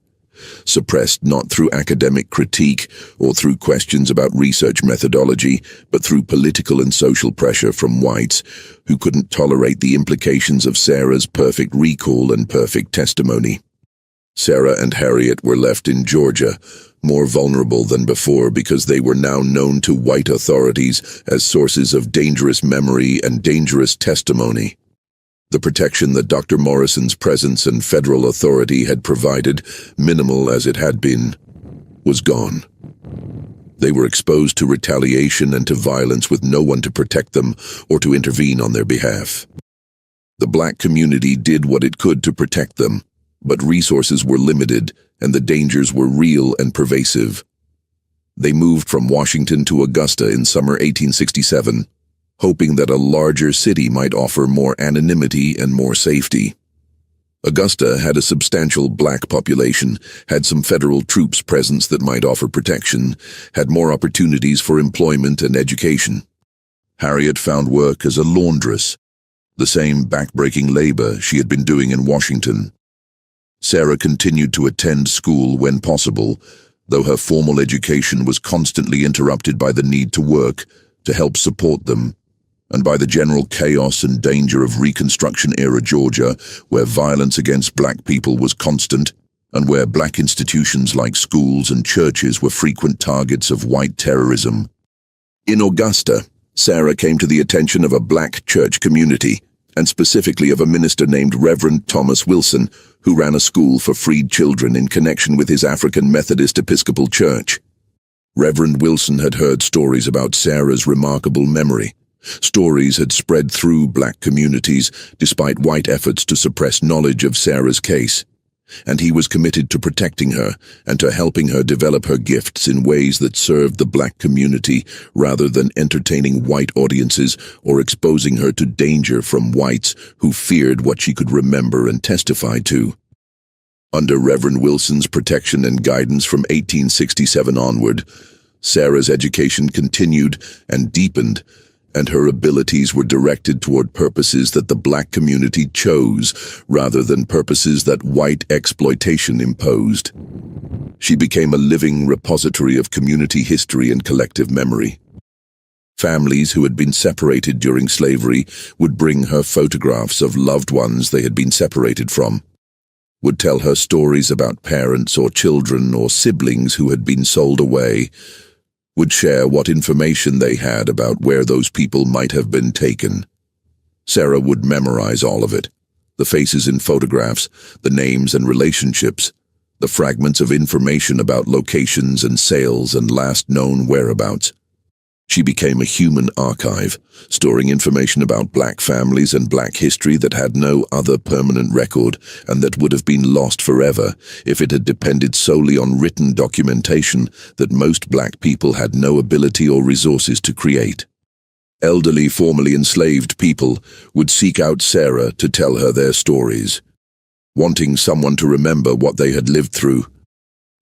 suppressed not through academic critique or through questions about research methodology, but through political and social pressure from whites who couldn't tolerate the implications of Sarah's perfect recall and perfect testimony. Sarah and Harriet were left in Georgia, more vulnerable than before because they were now known to white authorities as sources of dangerous memory and dangerous testimony. The protection that Dr. Morrison's presence and federal authority had provided, minimal as it had been, was gone. They were exposed to retaliation and to violence with no one to protect them or to intervene on their behalf. The black community did what it could to protect them, but resources were limited and the dangers were real and pervasive. They moved from Washington to Augusta in summer 1867, hoping that a larger city might offer more anonymity and more safety. Augusta had a substantial black population, had some federal troops presence that might offer protection, had more opportunities for employment and education. Harriet found work as a laundress, the same back-breaking labor she had been doing in Washington. Sarah continued to attend school when possible, though her formal education was constantly interrupted by the need to work, to help support them, and by the general chaos and danger of Reconstruction-era Georgia, where violence against black people was constant, and where black institutions like schools and churches were frequent targets of white terrorism. In Augusta, Sarah came to the attention of a black church community, and specifically of a minister named Reverend Thomas Wilson, who ran a school for freed children in connection with his African Methodist Episcopal Church. Reverend Wilson had heard stories about Sarah's remarkable memory. Stories had spread through black communities despite white efforts to suppress knowledge of Sarah's case, and he was committed to protecting her and to helping her develop her gifts in ways that served the black community rather than entertaining white audiences or exposing her to danger from whites who feared what she could remember and testify to. Under Reverend Wilson's protection and guidance from 1867 onward, Sarah's education continued and deepened, and her abilities were directed toward purposes that the black community chose rather than purposes that white exploitation imposed. She became a living repository of community history and collective memory. Families who had been separated during slavery would bring her photographs of loved ones they had been separated from, would tell her stories about parents or children or siblings who had been sold away, would share what information they had about where those people might have been taken. Sarah would memorize all of it, the faces in photographs, the names and relationships, the fragments of information about locations and sales and last known whereabouts. She became a human archive, storing information about black families and black history that had no other permanent record and that would have been lost forever if it had depended solely on written documentation that most black people had no ability or resources to create. Elderly, formerly enslaved people would seek out Sarah to tell her their stories, wanting someone to remember what they had lived through,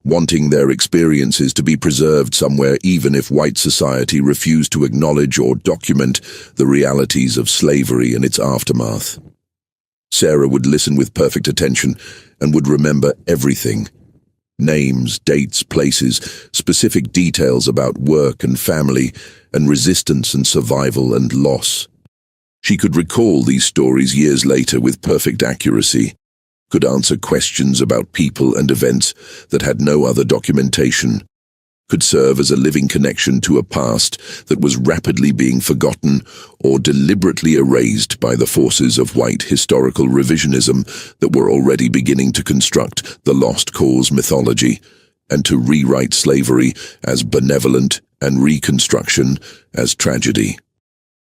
wanting their experiences to be preserved somewhere even if white society refused to acknowledge or document the realities of slavery and its aftermath. Sarah would listen with perfect attention and would remember everything: names, dates, places, specific details about work and family, and resistance and survival and loss. She could recall these stories years later with perfect accuracy, could answer questions about people and events that had no other documentation, could serve as a living connection to a past that was rapidly being forgotten or deliberately erased by the forces of white historical revisionism that were already beginning to construct the lost cause mythology and to rewrite slavery as benevolent and Reconstruction as tragedy.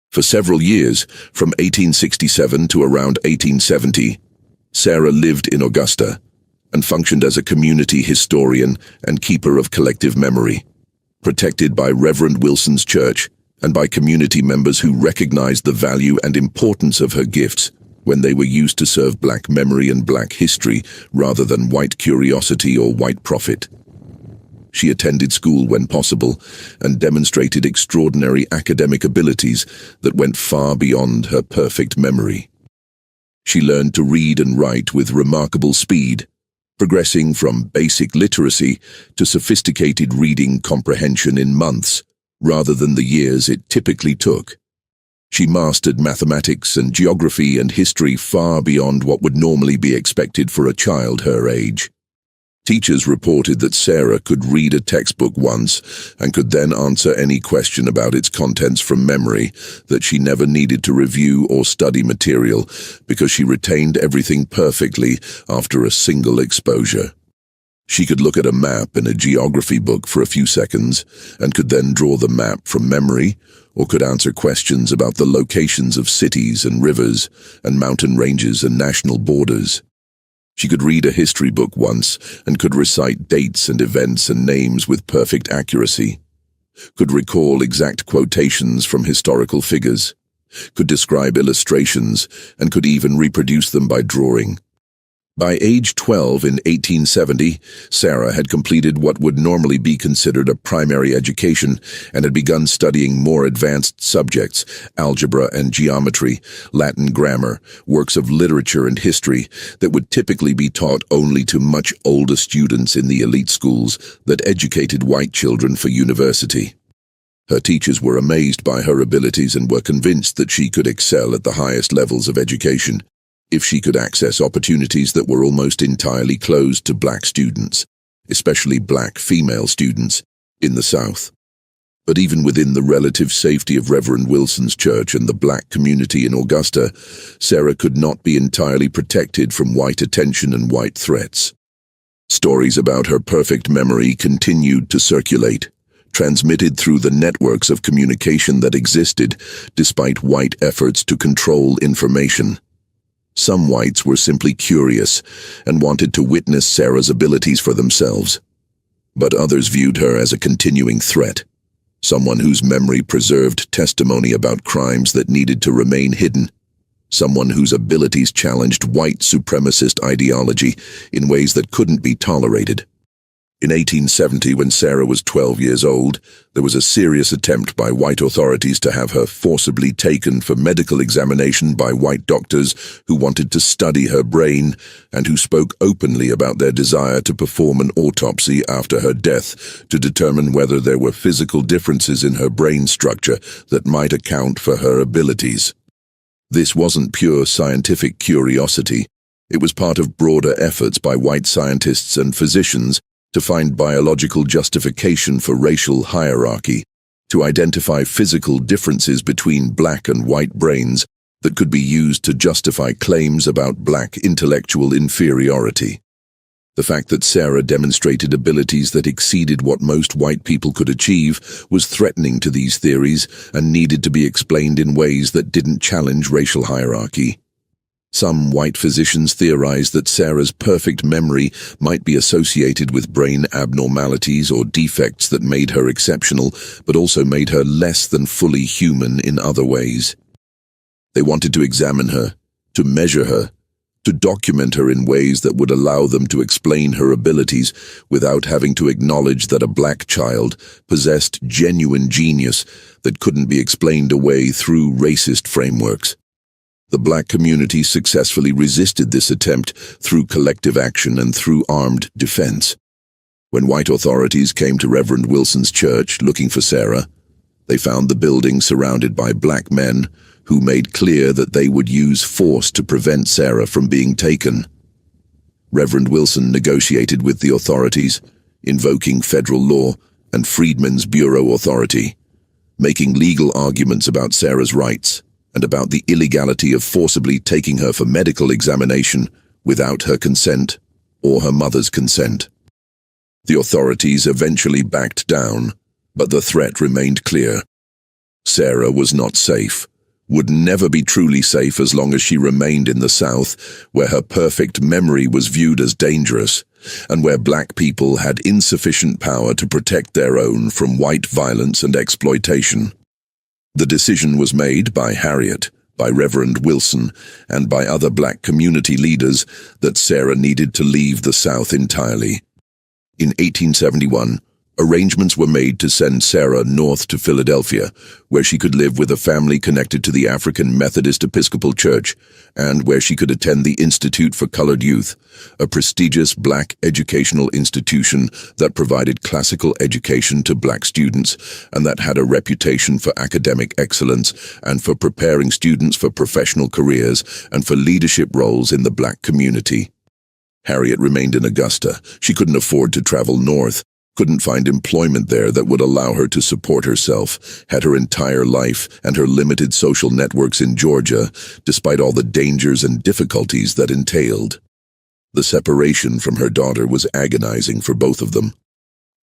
For several years, from 1867 to around 1870, Sarah lived in Augusta and functioned as a community historian and keeper of collective memory, protected by Reverend Wilson's church and by community members who recognized the value and importance of her gifts when they were used to serve black memory and black history rather than white curiosity or white profit. She attended school when possible and demonstrated extraordinary academic abilities that went far beyond her perfect memory. She learned to read and write with remarkable speed, progressing from basic literacy to sophisticated reading comprehension in months, rather than the years it typically took. She mastered mathematics and geography and history far beyond what would normally be expected for a child her age. Teachers reported that Sarah could read a textbook once and could then answer any question about its contents from memory, that she never needed to review or study material because she retained everything perfectly after a single exposure. She could look at a map in a geography book for a few seconds and could then draw the map from memory, or could answer questions about the locations of cities and rivers and mountain ranges and national borders. She could read a history book once and could recite dates and events and names with perfect accuracy, could recall exact quotations from historical figures, could describe illustrations, and could even reproduce them by drawing. By age 12 in 1870, Sarah had completed what would normally be considered a primary education and had begun studying more advanced subjects, algebra and geometry, Latin grammar, works of literature and history that would typically be taught only to much older students in the elite schools that educated white children for university. Her teachers were amazed by her abilities and were convinced that she could excel at the highest levels of education if she could access opportunities that were almost entirely closed to black students, especially black female students, in the South. But even within the relative safety of Reverend Wilson's church and the black community in Augusta, Sarah could not be entirely protected from white attention and white threats. Stories about her perfect memory continued to circulate, transmitted through the networks of communication that existed despite white efforts to control information. Some whites were simply curious and wanted to witness Sarah's abilities for themselves, but others viewed her as a continuing threat, someone whose memory preserved testimony about crimes that needed to remain hidden, someone whose abilities challenged white supremacist ideology in ways that couldn't be tolerated. In 1870, when Sarah was 12 years old, there was a serious attempt by white authorities to have her forcibly taken for medical examination by white doctors who wanted to study her brain and who spoke openly about their desire to perform an autopsy after her death to determine whether there were physical differences in her brain structure that might account for her abilities. This wasn't pure scientific curiosity. It was part of broader efforts by white scientists and physicians to find biological justification for racial hierarchy, to identify physical differences between black and white brains that could be used to justify claims about black intellectual inferiority. The fact that Sarah demonstrated abilities that exceeded what most white people could achieve was threatening to these theories and needed to be explained in ways that didn't challenge racial hierarchy. Some white physicians theorized that Sarah's perfect memory might be associated with brain abnormalities or defects that made her exceptional, but also made her less than fully human in other ways. They wanted to examine her, to measure her, to document her in ways that would allow them to explain her abilities without having to acknowledge that a black child possessed genuine genius that couldn't be explained away through racist frameworks. The black community successfully resisted this attempt through collective action and through armed defense. When white authorities came to Reverend Wilson's church looking for Sarah, they found the building surrounded by black men who made clear that they would use force to prevent Sarah from being taken. Reverend Wilson negotiated with the authorities, invoking federal law and Freedmen's Bureau authority, making legal arguments about Sarah's rights and about the illegality of forcibly taking her for medical examination without her consent or her mother's consent. The authorities eventually backed down, but the threat remained clear. Sarah was not safe, would never be truly safe as long as she remained in the South, where her perfect memory was viewed as dangerous, and where black people had insufficient power to protect their own from white violence and exploitation. The decision was made by Harriet, by Reverend Wilson, and by other black community leaders that Sarah needed to leave the South entirely. In 1871, arrangements were made to send Sarah north to Philadelphia, where she could live with a family connected to the African Methodist Episcopal Church, and where she could attend the Institute for Colored Youth, a prestigious black educational institution that provided classical education to black students and that had a reputation for academic excellence and for preparing students for professional careers and for leadership roles in the black community. Harriet remained in Augusta. She couldn't afford to travel north, couldn't find employment there that would allow her to support herself, had her entire life and her limited social networks in Georgia, despite all the dangers and difficulties that entailed. The separation from her daughter was agonizing for both of them.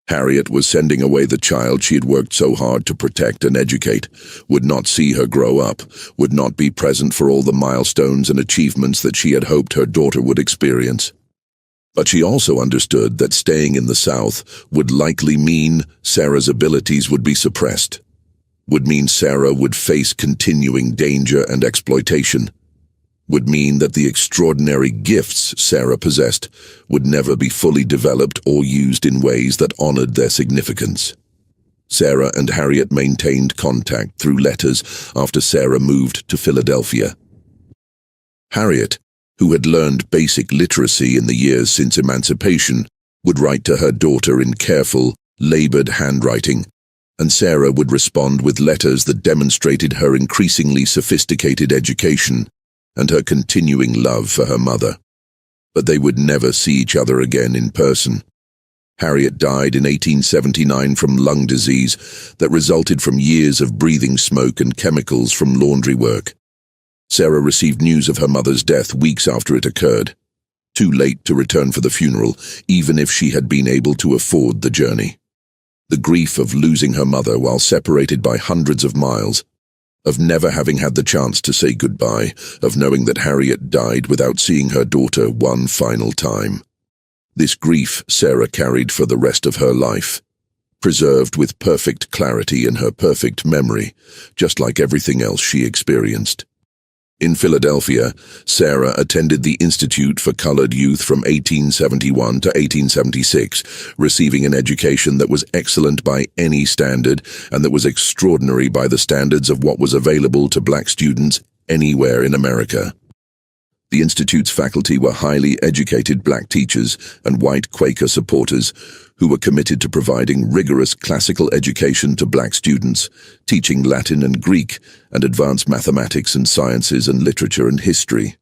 Harriet was sending away the child she had worked so hard to protect and educate, would not see her grow up, would not be present for all the milestones and achievements that she had hoped her daughter would experience. But she also understood that staying in the South would likely mean Sarah's abilities would be suppressed, would mean Sarah would face continuing danger and exploitation, would mean that the extraordinary gifts Sarah possessed would never be fully developed or used in ways that honored their significance. Sarah and Harriet maintained contact through letters after Sarah moved to Philadelphia. Harriet, who had learned basic literacy in the years since emancipation, would write to her daughter in careful, labored handwriting, and Sarah would respond with letters that demonstrated her increasingly sophisticated education and her continuing love for her mother. But they would never see each other again in person. Harriet died in 1879 from lung disease that resulted from years of breathing smoke and chemicals from laundry work. Sarah received news of her mother's death weeks after it occurred, too late to return for the funeral, even if she had been able to afford the journey. The grief of losing her mother while separated by hundreds of miles, of never having had the chance to say goodbye, of knowing that Harriet died without seeing her daughter one final time. This grief Sarah carried for the rest of her life, preserved with perfect clarity in her perfect memory, just like everything else she experienced. In Philadelphia, Sarah attended the Institute for Colored Youth from 1871 to 1876, receiving an education that was excellent by any standard and that was extraordinary by the standards of what was available to black students anywhere in America. The Institute's faculty were highly educated black teachers and white Quaker supporters who were committed to providing rigorous classical education to black students, teaching Latin and Greek and advanced mathematics and sciences and literature and history,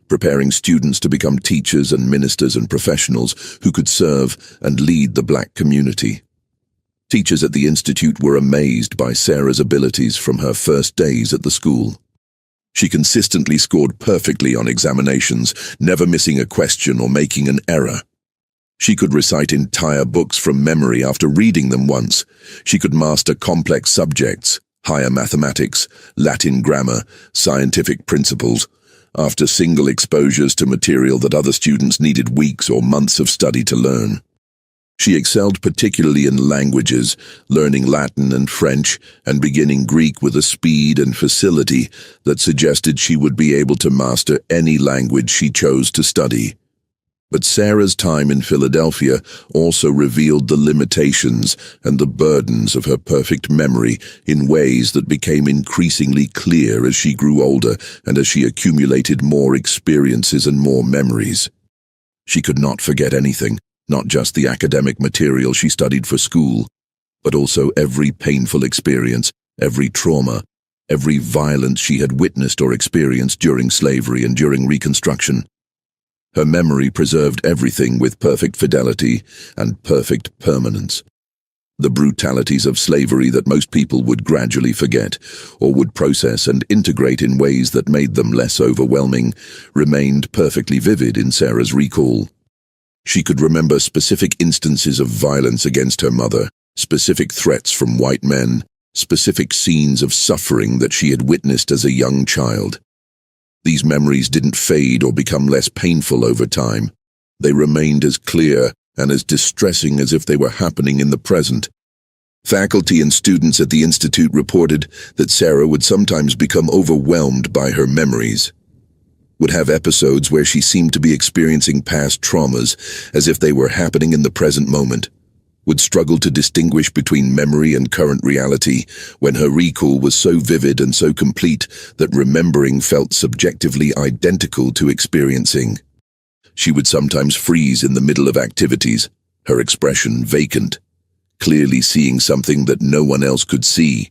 preparing students to become teachers and ministers and professionals who could serve and lead the black community. Teachers at the Institute were amazed by Sarah's abilities from her first days at the school. She consistently scored perfectly on examinations, never missing a question or making an error. She could recite entire books from memory after reading them once. She could master complex subjects, higher mathematics, Latin grammar, scientific principles, after single exposures to material that other students needed weeks or months of study to learn. She excelled particularly in languages, learning Latin and French and beginning Greek with a speed and facility that suggested she would be able to master any language she chose to study. But Sarah's time in Philadelphia also revealed the limitations and the burdens of her perfect memory in ways that became increasingly clear as she grew older and as she accumulated more experiences and more memories. She could not forget anything, not just the academic material she studied for school, but also every painful experience, every trauma, every violence she had witnessed or experienced during slavery and during Reconstruction. Her memory preserved everything with perfect fidelity and perfect permanence. The brutalities of slavery that most people would gradually forget, or would process and integrate in ways that made them less overwhelming, remained perfectly vivid in Sarah's recall. She could remember specific instances of violence against her mother, specific threats from white men, specific scenes of suffering that she had witnessed as a young child. These memories didn't fade or become less painful over time. They remained as clear and as distressing as if they were happening in the present. Faculty and students at the Institute reported that Sarah would sometimes become overwhelmed by her memories, would have episodes where she seemed to be experiencing past traumas as if they were happening in the present moment, would struggle to distinguish between memory and current reality when her recall was so vivid and so complete that remembering felt subjectively identical to experiencing. She would sometimes freeze in the middle of activities, her expression vacant, clearly seeing something that no one else could see.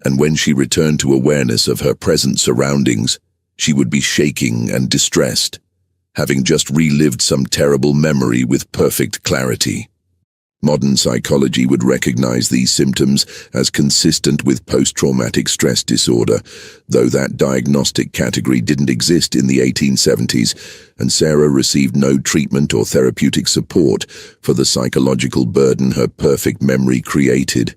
And when she returned to awareness of her present surroundings, she would be shaking and distressed, having just relived some terrible memory with perfect clarity. Modern psychology would recognize these symptoms as consistent with post-traumatic stress disorder, though that diagnostic category didn't exist in the 1870s, and Sarah received no treatment or therapeutic support for the psychological burden her perfect memory created.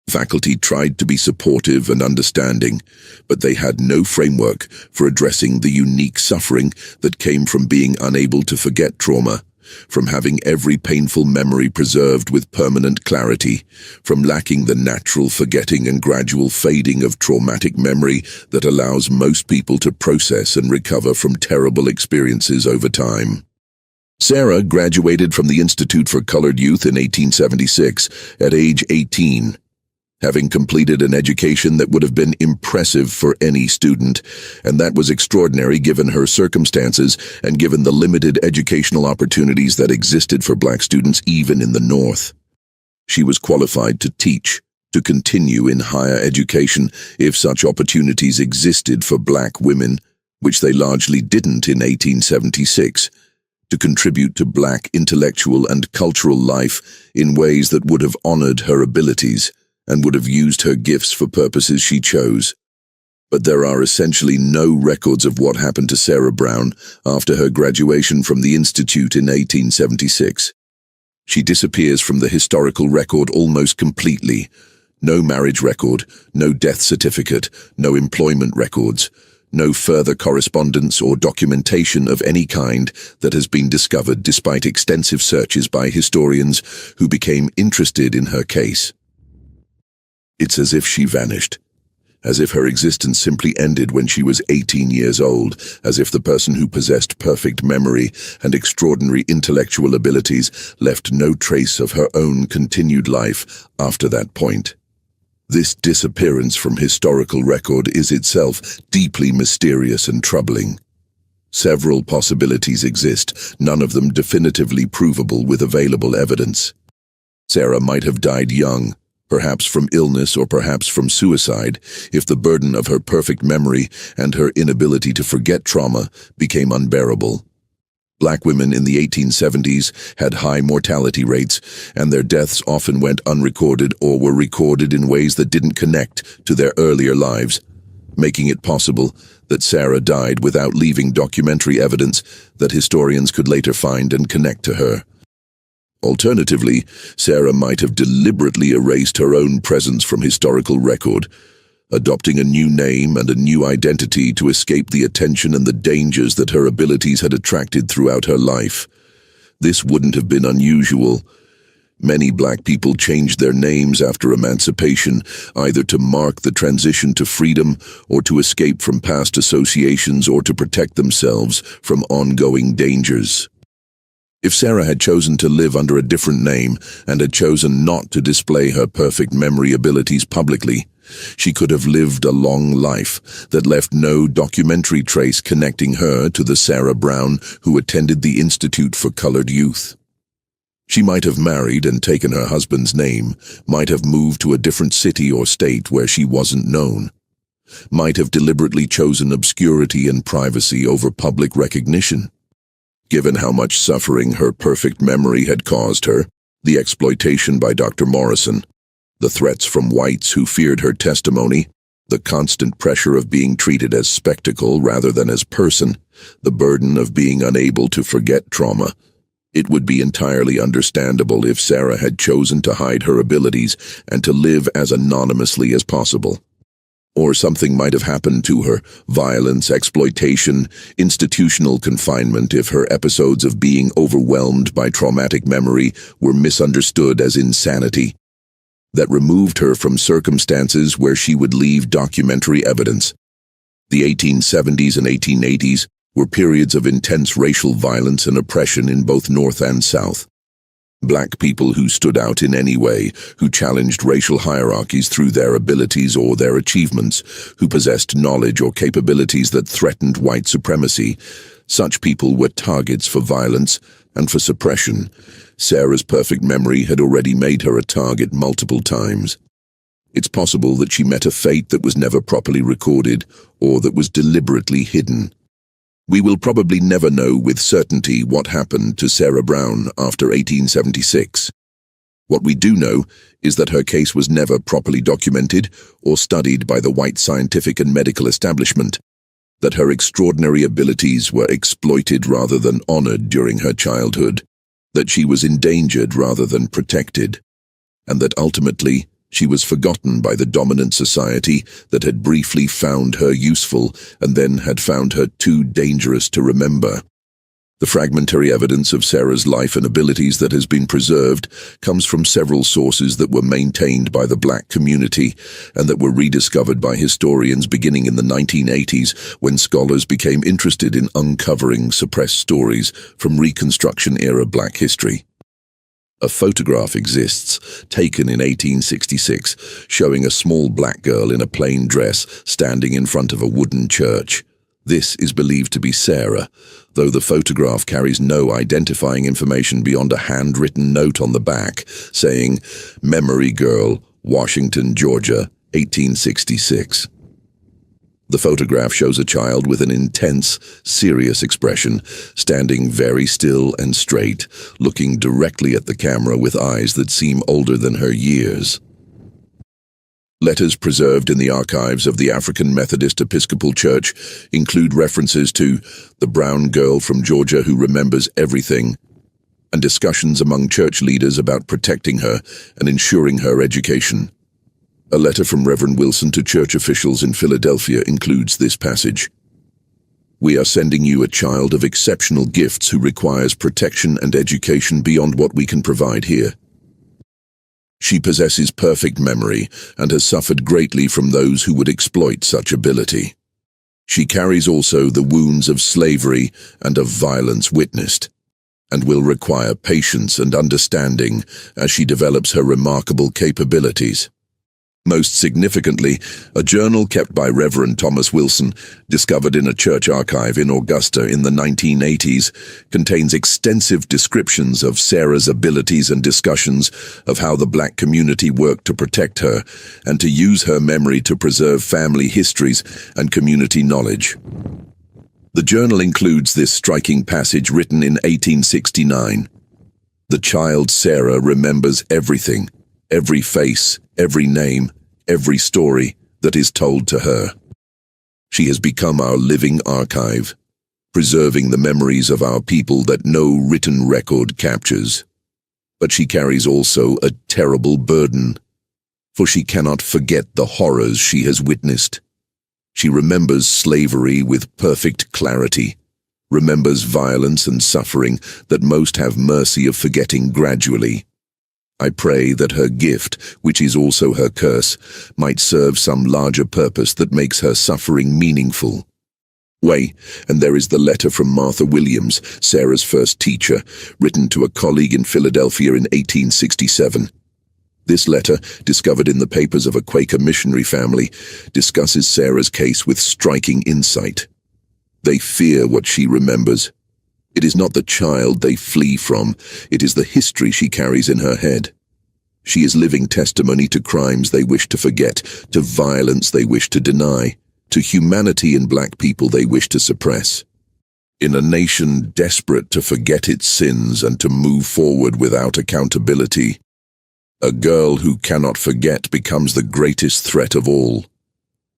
Faculty tried to be supportive and understanding, but they had no framework for addressing the unique suffering that came from being unable to forget trauma, from having every painful memory preserved with permanent clarity, from lacking the natural forgetting and gradual fading of traumatic memory that allows most people to process and recover from terrible experiences over time. Sarah graduated from the Institute for Colored Youth in 1876 at age 18. Having completed an education that would have been impressive for any student, and that was extraordinary given her circumstances and given the limited educational opportunities that existed for black students even in the North. She was qualified to teach, to continue in higher education if such opportunities existed for black women, which they largely didn't in 1876, to contribute to black intellectual and cultural life in ways that would have honored her abilities and would have used her gifts for purposes she chose. But there are essentially no records of what happened to Sarah Brown after her graduation from the Institute in 1876. She disappears from the historical record almost completely. No marriage record, no death certificate, no employment records, no further correspondence or documentation of any kind that has been discovered despite extensive searches by historians who became interested in her case. It's as if she vanished, as if her existence simply ended when she was 18 years old, as if the person who possessed perfect memory and extraordinary intellectual abilities left no trace of her own continued life after that point. This disappearance from historical record is itself deeply mysterious and troubling. Several possibilities exist, none of them definitively provable with available evidence. Sarah might have died young, perhaps from illness or perhaps from suicide, if the burden of her perfect memory and her inability to forget trauma became unbearable. Black women in the 1870s had high mortality rates, and their deaths often went unrecorded or were recorded in ways that didn't connect to their earlier lives, making it possible that Sarah died without leaving documentary evidence that historians could later find and connect to her. Alternatively, Sarah might have deliberately erased her own presence from historical record, adopting a new name and a new identity to escape the attention and the dangers that her abilities had attracted throughout her life. This wouldn't have been unusual. Many black people changed their names after emancipation, either to mark the transition to freedom or to escape from past associations or to protect themselves from ongoing dangers. If Sarah had chosen to live under a different name and had chosen not to display her perfect memory abilities publicly, she could have lived a long life that left no documentary trace connecting her to the Sarah Brown who attended the Institute for Colored Youth. She might have married and taken her husband's name, might have moved to a different city or state where she wasn't known, might have deliberately chosen obscurity and privacy over public recognition. given how much suffering her perfect memory had caused her, the exploitation by Dr. Morrison, the threats from whites who feared her testimony, the constant pressure of being treated as spectacle rather than as person, the burden of being unable to forget trauma. It would be entirely understandable if Sarah had chosen to hide her abilities and to live as anonymously as possible. Or something might have happened to her, violence, exploitation, institutional confinement, if her episodes of being overwhelmed by traumatic memory were misunderstood as insanity, that removed her from circumstances where she would leave documentary evidence. The 1870s and 1880s were periods of intense racial violence and oppression in both North and South. Black people who stood out in any way, who challenged racial hierarchies through their abilities or their achievements, who possessed knowledge or capabilities that threatened white supremacy, such people were targets for violence and for suppression. Sarah's perfect memory had already made her a target multiple times. It's possible that she met a fate that was never properly recorded or that was deliberately hidden. We will probably never know with certainty what happened to Sarah Brown after 1876. What we do know is that her case was never properly documented or studied by the white scientific and medical establishment, that her extraordinary abilities were exploited rather than honored during her childhood, that she was endangered rather than protected, and that ultimately she was forgotten by the dominant society that had briefly found her useful and then had found her too dangerous to remember. The fragmentary evidence of Sarah's life and abilities that has been preserved comes from several sources that were maintained by the black community and that were rediscovered by historians beginning in the 1980s when scholars became interested in uncovering suppressed stories from Reconstruction-era black history. A photograph exists, taken in 1866, showing a small black girl in a plain dress standing in front of a wooden church. This is believed to be Sarah, though the photograph carries no identifying information beyond a handwritten note on the back, saying, "Memory Girl, Washington, Georgia, 1866. The photograph shows a child with an intense, serious expression, standing very still and straight, looking directly at the camera with eyes that seem older than her years. Letters preserved in the archives of the African Methodist Episcopal Church include references to the brown girl from Georgia who remembers everything, and discussions among church leaders about protecting her and ensuring her education. A letter from Reverend Wilson to church officials in Philadelphia includes this passage. "We are sending you a child of exceptional gifts who requires protection and education beyond what we can provide here. She possesses perfect memory and has suffered greatly from those who would exploit such ability. She carries also the wounds of slavery and of violence witnessed, and will require patience and understanding as she develops her remarkable capabilities." Most significantly, a journal kept by Reverend Thomas Wilson, discovered in a church archive in Augusta in the 1980s, contains extensive descriptions of Sarah's abilities and discussions of how the black community worked to protect her and to use her memory to preserve family histories and community knowledge. The journal includes this striking passage written in 1869. "The child Sarah remembers everything, every face, every name, every story that is told to her. She has become our living archive, preserving the memories of our people that no written record captures. But she carries also a terrible burden, for she cannot forget the horrors she has witnessed. She remembers slavery with perfect clarity, remembers violence and suffering that most have mercy of forgetting gradually. I pray that her gift, which is also her curse, might serve some larger purpose that makes her suffering meaningful." And there is the letter from Martha Williams, Sarah's first teacher, written to a colleague in Philadelphia in 1867. This letter, discovered in the papers of a Quaker missionary family, discusses Sarah's case with striking insight. They fear what she remembers. It is not the child they flee from, it is the history she carries in her head. She is living testimony to crimes they wish to forget, to violence they wish to deny, to humanity in black people they wish to suppress. In a nation desperate to forget its sins and to move forward without accountability, a girl who cannot forget becomes the greatest threat of all.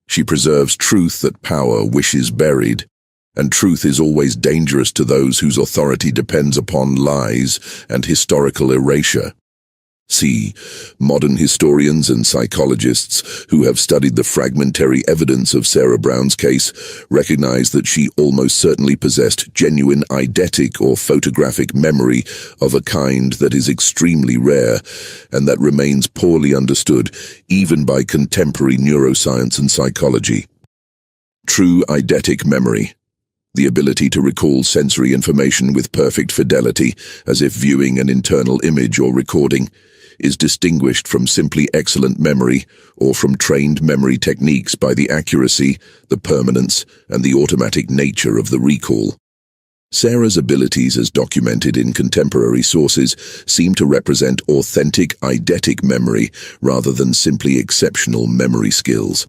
She preserves truth that power wishes buried, and truth is always dangerous to those whose authority depends upon lies and historical erasure. See, modern historians and psychologists who have studied the fragmentary evidence of Sarah Brown's case recognize that she almost certainly possessed genuine eidetic or photographic memory of a kind that is extremely rare and that remains poorly understood even by contemporary neuroscience and psychology. True eidetic memory, the ability to recall sensory information with perfect fidelity, as if viewing an internal image or recording, is distinguished from simply excellent memory or from trained memory techniques by the accuracy, the permanence, and the automatic nature of the recall. Sarah's abilities as documented in contemporary sources seem to represent authentic eidetic memory rather than simply exceptional memory skills.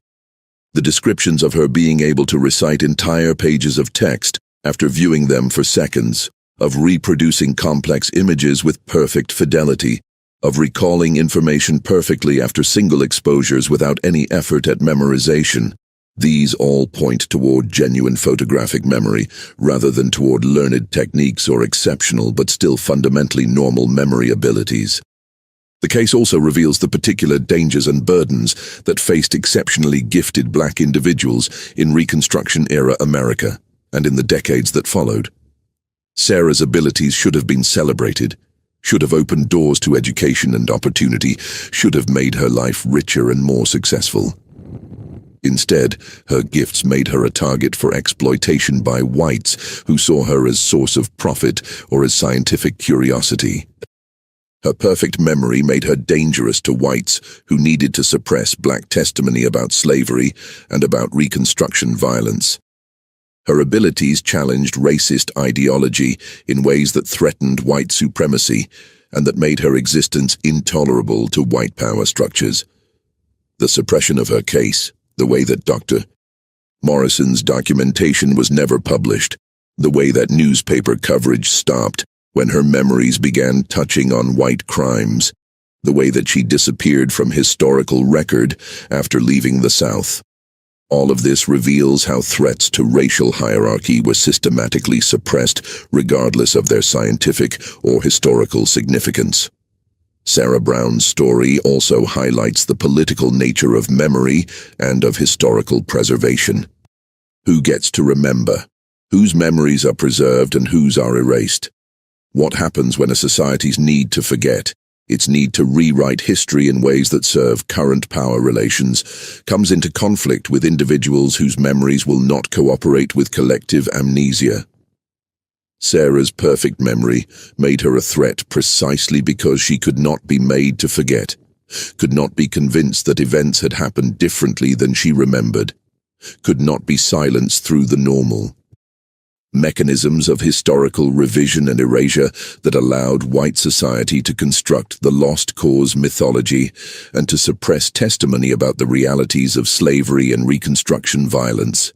The descriptions of her being able to recite entire pages of text after viewing them for seconds, of reproducing complex images with perfect fidelity, of recalling information perfectly after single exposures without any effort at memorization. These all point toward genuine photographic memory, rather than toward learned techniques or exceptional but still fundamentally normal memory abilities. The case also reveals the particular dangers and burdens that faced exceptionally gifted black individuals in Reconstruction-era America and in the decades that followed. Sarah's abilities should have been celebrated, should have opened doors to education and opportunity, should have made her life richer and more successful. Instead, her gifts made her a target for exploitation by whites who saw her as source of profit or as scientific curiosity. Her perfect memory made her dangerous to whites who needed to suppress black testimony about slavery and about Reconstruction violence. Her abilities challenged racist ideology in ways that threatened white supremacy and that made her existence intolerable to white power structures. The suppression of her case, the way that Dr. Morrison's documentation was never published, the way that newspaper coverage stopped when her memories began touching on white crimes, the way that she disappeared from historical record after leaving the South. All of this reveals how threats to racial hierarchy were systematically suppressed regardless of their scientific or historical significance. Sarah Brown's story also highlights the political nature of memory and of historical preservation. Who gets to remember? Whose memories are preserved and whose are erased? What happens when a society's need to forget, its need to rewrite history in ways that serve current power relations, comes into conflict with individuals whose memories will not cooperate with collective amnesia? Sarah's perfect memory made her a threat precisely because she could not be made to forget, could not be convinced that events had happened differently than she remembered, could not be silenced through the normal. Mechanisms of historical revision and erasure that allowed white society to construct the lost cause mythology and to suppress testimony about the realities of slavery and Reconstruction violence.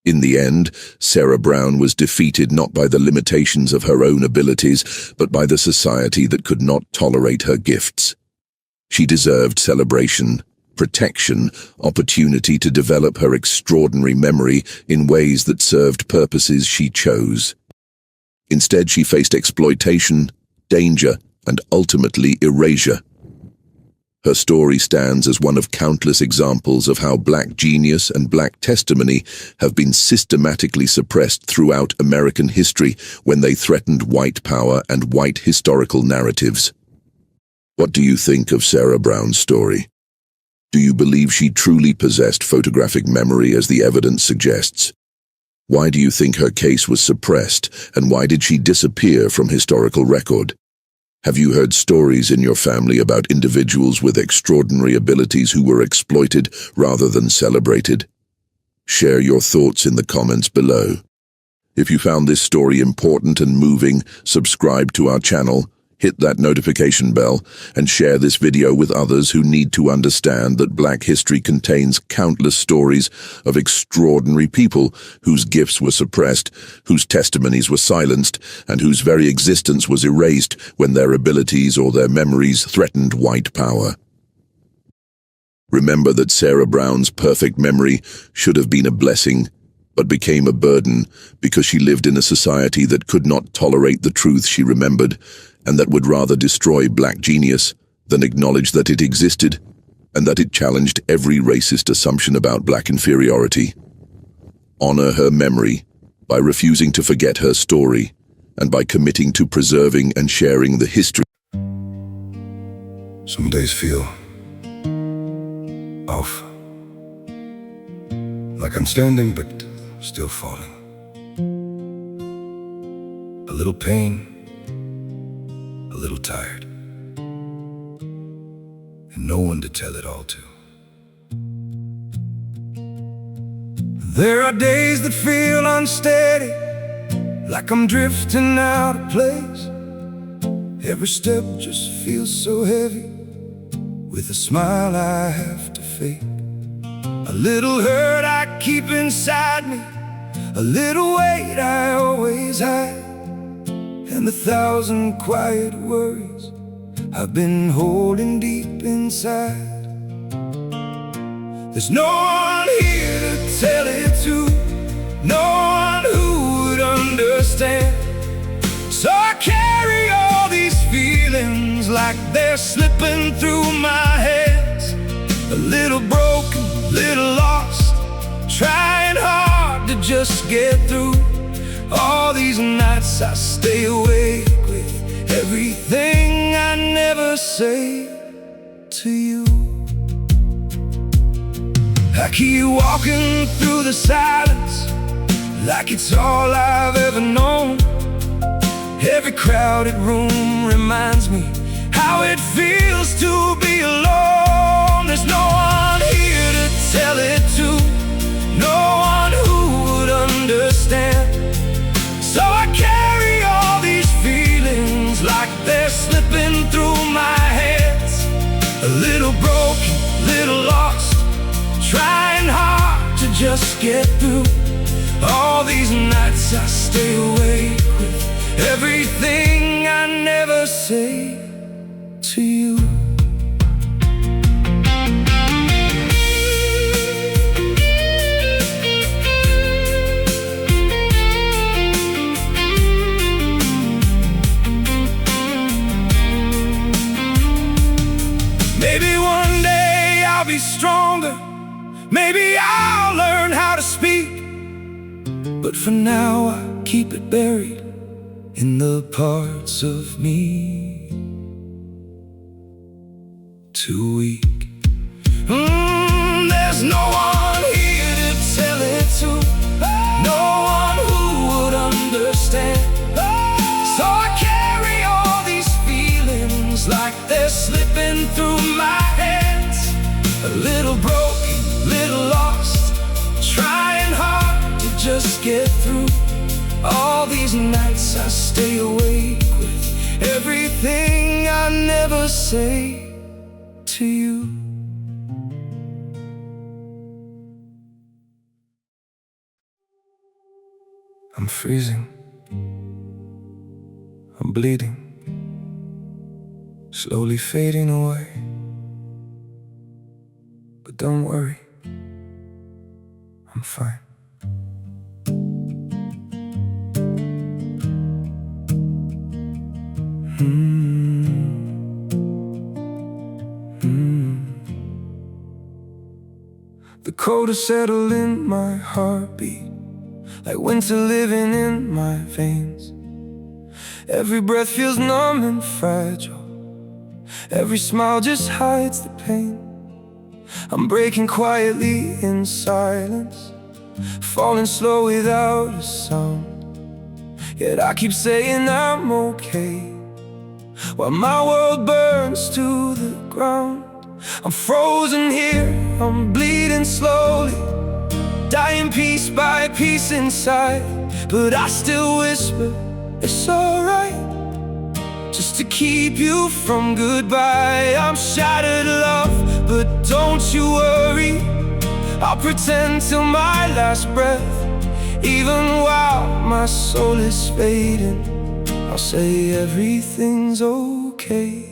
In the end, Sarah Brown was defeated not by the limitations of her own abilities, but by the society that could not tolerate her gifts. She deserved celebration, protection, opportunity to develop her extraordinary memory in ways that served purposes she chose. Instead, she faced exploitation, danger, and ultimately erasure. Her story stands as one of countless examples of how black genius and black testimony have been systematically suppressed throughout American history when they threatened white power and white historical narratives. What do you think of Sarah Brown's story? Do you believe she truly possessed photographic memory as the evidence suggests? Why do you think her case was suppressed, and why did she disappear from historical record? Have you heard stories in your family about individuals with extraordinary abilities who were exploited rather than celebrated? Share your thoughts in the comments below. If you found this story important and moving, subscribe to our channel, Hit that notification bell and share this video with others who need to understand that Black history contains countless stories of extraordinary people whose gifts were suppressed, whose testimonies were silenced, and whose very existence was erased when their abilities or their memories threatened white power. Remember that Sarah Brown's perfect memory should have been a blessing, but became a burden because she lived in a society that could not tolerate the truth she remembered, and that would rather destroy Black genius than acknowledge that it existed, and that it challenged every racist assumption about Black inferiority. Honor her memory by refusing to forget her story, and by committing to preserving and sharing the history. Some days feel off, like I'm standing but still falling. A little pain, a little tired, and no one to tell it all to. There are days that feel unsteady, like I'm drifting out of place. Every step just feels so heavy, with a smile I have to fake. A little hurt I keep inside me, a little weight I always hide, and 1,000 quiet worries I've been holding deep inside. There's no one here to tell it to, no one who would understand. So I carry all these feelings like they're slipping through my hands. A little broken, little lost, trying hard to just get through. All these nights I stay awake with everything I never say to you. I keep walking through the silence like it's all I've ever known. Every crowded room reminds me how it feels to be alone. There's no one here to tell it to, no one who would understand. So I carry all these feelings like they're slipping through my hands. A little broken, little lost, trying hard to just get through. All these nights I stay awake with everything I never say to you. Maybe one day I'll be stronger, maybe I'll learn how to speak, but for now I keep it buried in the parts of me too weak. There's no one here to tell it to, no one who would understand. So I carry all these feelings like they're slipping through my hands. A little broken, little lost, trying hard to just get through. All these nights I stay awake with everything I never say to you. I'm freezing, I'm bleeding, slowly fading away. But don't worry, I'm fine. The cold has settled in my heartbeat, like winter living in my veins. Every breath feels numb and fragile, every smile just hides the pain. I'm breaking quietly in silence, falling slow without a sound. Yet I keep saying I'm okay, while my world burns to the ground. I'm frozen here, I'm bleeding slowly, dying piece by piece inside. But I still whisper, it's alright, just just to keep you from goodbye. I'm shattered, love, but don't you worry. I'll pretend till my last breath. Even while my soul is fading, I'll say everything's okay.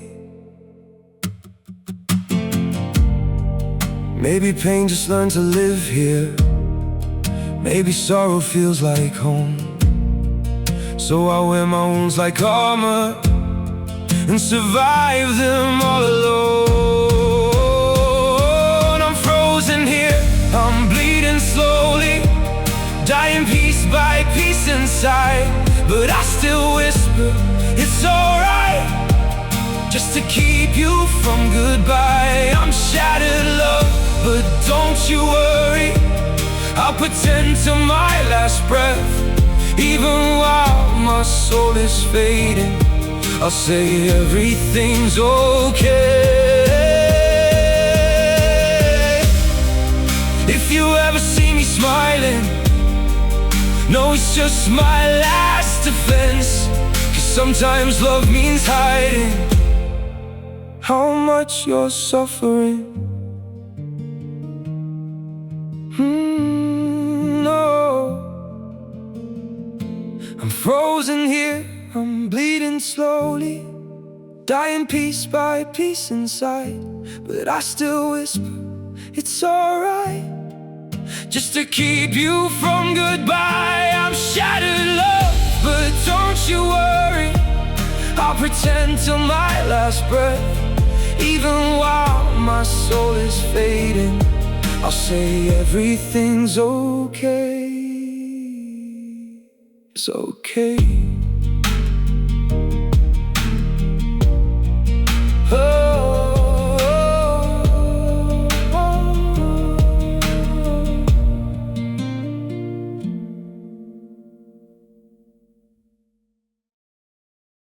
Maybe pain just learned to live here. Maybe sorrow feels like home. So I wear my wounds like armor and survive them all alone. I'm frozen here, I'm bleeding slowly, dying piece by piece inside. But I still whisper, it's alright, just to keep you from goodbye. I'm shattered, love, but don't you worry. I'll pretend till my last breath. Even while my soul is fading, I'll say everything's okay. If you ever see me smiling, no, it's just my last defense. 'Cause sometimes love means hiding how much you're suffering. I'm frozen here, I'm bleeding slowly, dying piece by piece inside. But I still whisper, it's alright, just to keep you from goodbye. I'm shattered, love, but don't you worry. I'll pretend till my last breath. Even while my soul is fading, I'll say everything's okay. It's okay.